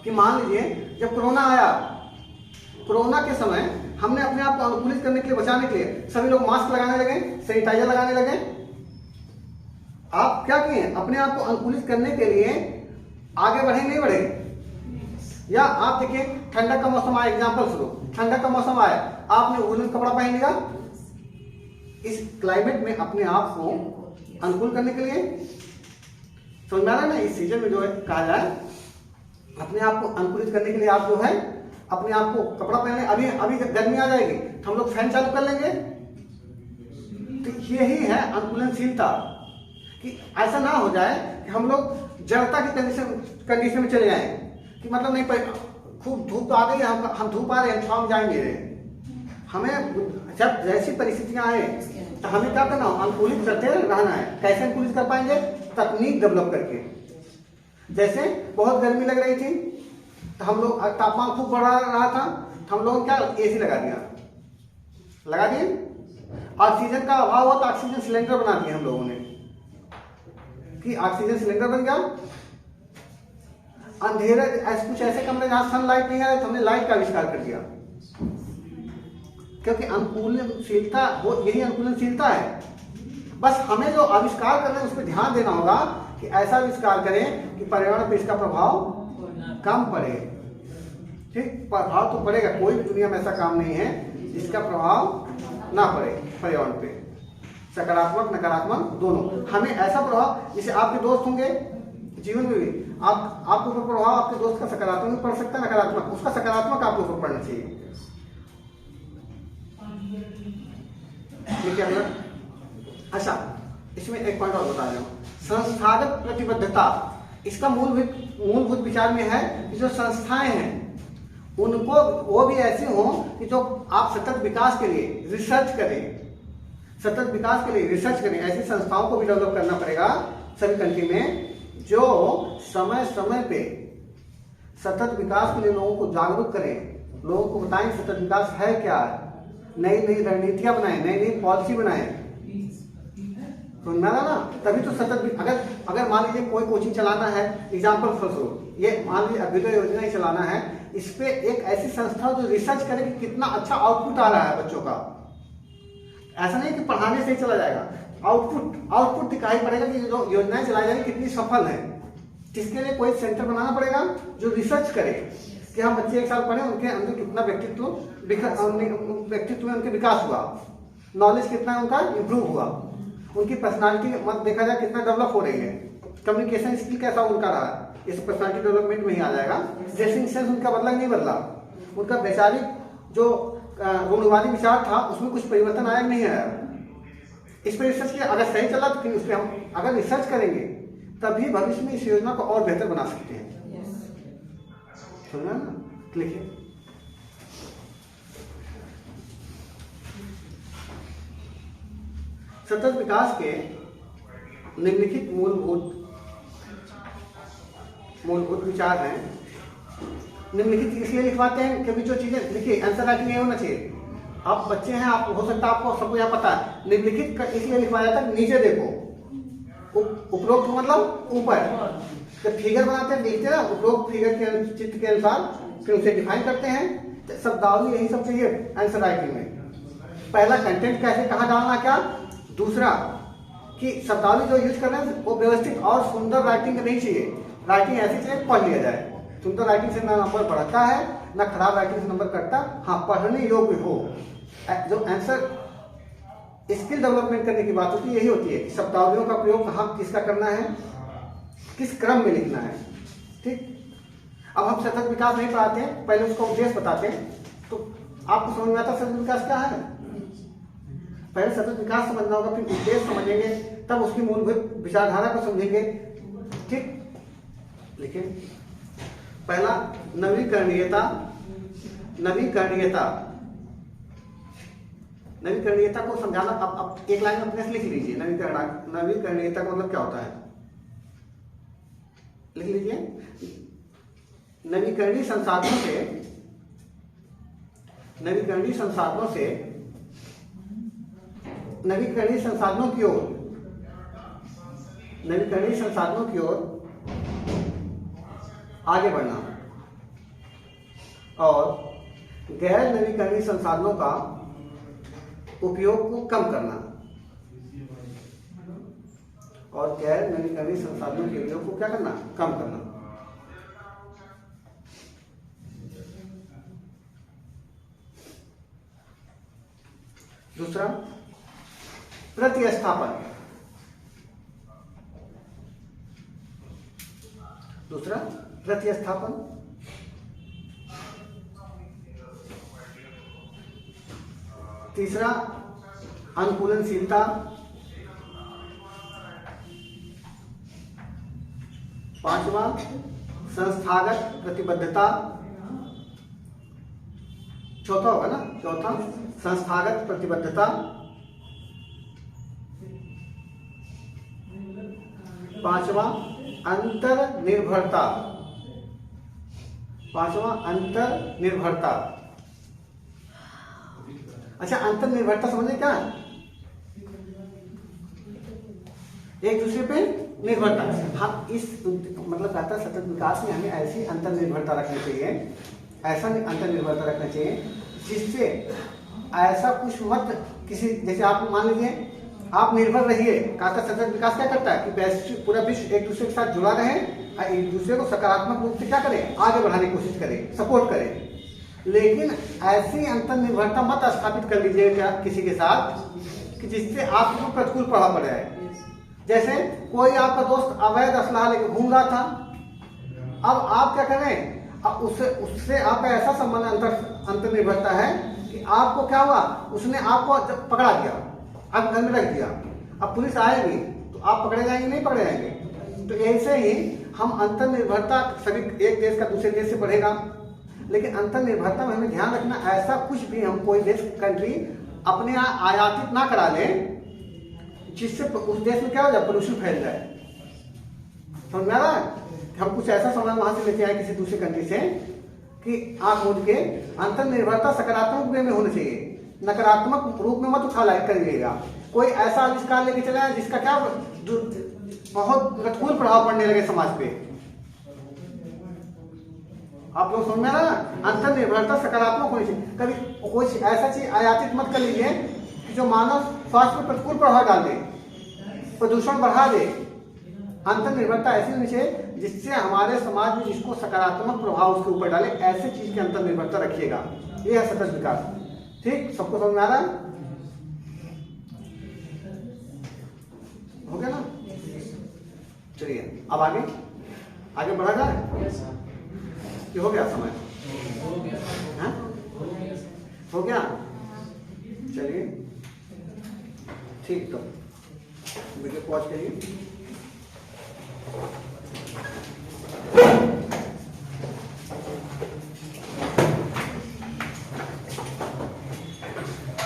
कि मान लीजिए जब कोरोना आया, कोरोना के समय हमने अपने आप को अनुकूलित करने के लिए, बचाने के लिए सभी लोग मास्क लगाने लगे, सैनिटाइजर लगाने लगे। आप क्या किए, अपने आप को अनुकूलित करने के लिए आगे बढ़े नहीं बढ़े। या आप देखिए ठंडक का मौसम आया, एग्जाम्पल स्वरूप ठंडक का मौसम आया, आपने वूलन कपड़ा पहन लिया इस क्लाइमेट में अपने आप को अनुकूल करने के लिए। समझ में आ रहा है ना, इस सीजन में जो है कहा जाए अपने आप को अनुकूलित करने के लिए आप जो है अपने आप को कपड़ा पहने। अभी गर्मी आ जाएगी तो हम लोग फैन चालू कर लेंगे। तो यही है अनुकूलनशीलता, कि ऐसा ना हो जाए कि हम लोग जड़ता की कंडीशन में चले जाएं, कि मतलब नहीं खूब धूप आ गई, हम धूप आ रहे हैं, छांव जाएंगे। हमें जब जैसी परिस्थितियां आए तो हमें क्या करना, अनुकूलित करते रहना है। कैसे अनुकूलित कर पाएंगे, तकनीक डेवलप करके। जैसे बहुत गर्मी लग रही थी तो हम लोग, तापमान खूब बढ़ रहा था तो हम लोग क्या एसी लगा दिए। ऑक्सीजन का अभाव हुआ तो ऑक्सीजन सिलेंडर बना दिए हम लोगों ने, कि ऑक्सीजन सिलेंडर बन गया। अंधेरे कुछ ऐसे कमरे जहां सनलाइट नहीं आए तो हमने लाइट का आविष्कार कर दिया, क्योंकि अनुकूलनशीलता वो यही अनुकूलनशीलता है। बस हमें जो आविष्कार करना है उस पर ध्यान देना होगा कि ऐसा आविष्कार करें कि पर्यावरण पर इसका प्रभाव कम पड़े। ठीक, प्रभाव तो पड़ेगा, कोई भी दुनिया में ऐसा काम नहीं है जिसका प्रभाव ना पड़े पर्यावरण पे, सकारात्मक नकारात्मक दोनों। हमें ऐसा प्रभाव, जैसे आपके दोस्त होंगे जीवन में भी, आपके ऊपर प्रभाव आपके दोस्त का सकारात्मक भी पड़ सकता है, नकारात्मक, उसका सकारात्मक आपके ऊपर पड़ना चाहिए। ठीक है। अच्छा, इसमें एक पॉइंट और बता रहा हूं, संस्थागत प्रतिबद्धता। इसका मूलभूत विचार में है कि जो संस्थाएं हैं उनको वो भी ऐसी हो कि जो आप सतत विकास के लिए रिसर्च करें, ऐसी संस्थाओं को भी डेवलप करना पड़ेगा सभी कंट्री में, जो समय समय पे सतत विकास के लिए लोगों को जागरूक करें, लोगों को बताएं सतत विकास है क्या, नई नई रणनीतियां बनाएं, नई नई पॉलिसी बनाएं। तो ना तभी तो सतत, अगर मान लीजिए कोई कोचिंग चलाना है, एग्जाम्पल स्वरूप ये मान लीजिए अभ्युदय योजना ही चलाना है, इस पे एक ऐसी संस्था जो रिसर्च करे कि कितना अच्छा आउटपुट आ रहा है बच्चों का। ऐसा नहीं कि पढ़ाने से ही चला जाएगा, आउटपुट दिखाई पड़ेगा कि जो योजनाएं चलाई जा रही कितनी सफल है। जिसके लिए कोई सेंटर बनाना पड़ेगा जो रिसर्च करे कि हम बच्चे 1 साल पढ़े, उनके अंदर कितना व्यक्तित्व में उनके विकास हुआ, नॉलेज कितना उनका इंप्रूव हुआ, उनकी पर्सनालिटी मत देखा जाए कितना डेवलप हो रही है, कम्युनिकेशन स्किल कैसा उनका रहा, इस पर्सनालिटी डेवलपमेंट में ही आ जाएगा। ड्रेसिंग सेंस उनका बदला नहीं बदला, उनका वैचारिक जो रूढ़िवादी विचार था उसमें कुछ परिवर्तन आया नहीं आया। इस पर रिसर्च किया, अगर सही चला तो फिर उस पर हम अगर रिसर्च करेंगे तभी भविष्य में इस योजना को और बेहतर बना सकते हैं। सुना ना, लिखिए। सतत विकास के निम्नलिखित मूलभूत विचार हैं। निम्नलिखित इसलिए लिखवाते हैं क्योंकि जो चीजें, देखिए आंसर राइटिंग नहीं होना चाहिए। आप बच्चे हैं, आप हो सकता है आपको सबको यहाँ पता है। निम्नलिखित इसलिए लिखवाया जाता है, नीचे देखो, उपरोक्त मतलब ऊपर। जब फिगर बनाते हैं, देखते हैं ना, उपरोक्त फिगर के चित्र के अनुसार फिर उसे डिफाइन करते हैं। शब्दावली यही सब चाहिए आंसर राइटिंग में। पहला कंटेंट कैसे कहाँ डालना क्या, दूसरा कि शब्दावली जो यूज कर रहे हैं वो व्यवस्थित और सुंदर राइटिंग नहीं चाहिए। राइटिंग ऐसी चाहिए पढ़ लिया जाए। सुंदर राइटिंग से ना नंबर बढ़ता है ना खराब राइटिंग से नंबर कटता। हाँ, पढ़ने योग्य हो। जो आंसर स्किल डेवलपमेंट करने की बात होती है, यही होती है कि शब्दावलियों का प्रयोग कहाँ किसका करना है, किस क्रम में लिखना है। ठीक, अब हम सतत विकास नहीं पढ़ाते हैं, पहले उसका उद्देश्य बताते हैं तो आपको समझ में आता है सतत विकास क्या है। पहले सतत विकास समझना होगा, फिर उद्देश्य समझेंगे, तब उसकी मूलभूत विचारधारा को समझेंगे। ठीक, लेकिन पहला नवीकरणीयता। नवीकरणीयता को समझाना, अब एक लाइन में अपने से लिख लीजिए। नवीकरणीयता का मतलब क्या होता है, लिख लीजिए। नवीकरणीय संसाधनों की ओर आगे बढ़ना और गैर नवीकरणीय संसाधनों का उपयोग को कम करना, और गैर नवीकरणीय संसाधनों के उपयोग को क्या करना, कम करना। दूसरा प्रतिस्थापन। तीसरा अनुकूलनशीलता। पांचवा संस्थागत प्रतिबद्धता। चौथा होगा ना, चौथा संस्थागत प्रतिबद्धता। पांचवा अंतर्निर्भरता। अच्छा, अंतर्निर्भरता समझे क्या, एक दूसरे पे निर्भरता। हम इस मतलब कहता है सतत विकास में हमें ऐसी अंतर्निर्भरता रखनी चाहिए, ऐसा अंतर्निर्भरता रखना चाहिए जिससे ऐसा कुछ मत किसी, जैसे आप मान लीजिए आप निर्भर रहिए। कहता सतत विकास क्या करता है कि पूरा विश्व एक दूसरे के साथ जुड़ा रहे और एक दूसरे को सकारात्मक रूप से क्या करें, आगे बढ़ाने की कोशिश करें, सपोर्ट करें। लेकिन ऐसी अंतर्निर्भरता मत स्थापित कर लीजिए क्या किसी के साथ कि जिससे आपको प्रतिकूल प्रभाव पड़ जाए। जैसे कोई आपका दोस्त अवैध असलाह लेकर घूम रहा था, अब आप क्या करें, अब उससे आपका ऐसा संबंध अंतर्निर्भरता है कि आपको क्या हुआ, उसने आपको जब पकड़ा दिया, आप घर में रख दिया, अब पुलिस आएगी तो आप पकड़े जाएंगे, नहीं पकड़े जाएंगे। तो ऐसे ही हम अंतर्निर्भरता, सभी एक देश का दूसरे देश से बढ़ेगा, लेकिन अंतर्निर्भरता में हमें ध्यान रखना ऐसा कुछ भी हम कोई देश कंट्री अपने यहाँ आयातित ना करा लें जिससे उस देश में क्या हो जाए, पोल्यूशन फैल जाए। समझ में आ रहा है, हम कुछ ऐसा सामान वहां से लेते आए किसी दूसरे कंट्री से कि आप उनके अंतर्निर्भरता सकारात्मक वे में होनी चाहिए, नकारात्मक रूप में मत उठा करिएगा। कोई ऐसा आविष्कार लेके चला है जिसका क्या बहुत प्रतिकूल प्रभाव पड़ने लगे समाज पे। आप लोग समझ में आ रहा है, अंतर्निर्भरता सकारात्मक होनी चाहिए। कभी कोई ऐसा चीज आयातित मत कर लीजिए कि जो मानव स्वास्थ्य पर प्रतिकूल प्रभाव डाल दे, प्रदूषण बढ़ा दे। अंतर्निर्भरता ऐसी होनी चाहिए जिससे हमारे समाज में जिसको सकारात्मक प्रभाव उसके ऊपर डाले, ऐसे चीज की अंतर्निर्भरता रखिएगा। ये है सतत विकास। ठीक, सबको समझ में आ रहा है, हो गया ना। चलिए अब आगे बढ़ा जाए। ये हो गया समय, हो गया। चलिए ठीक, तो वीडियो पॉज करिए। है।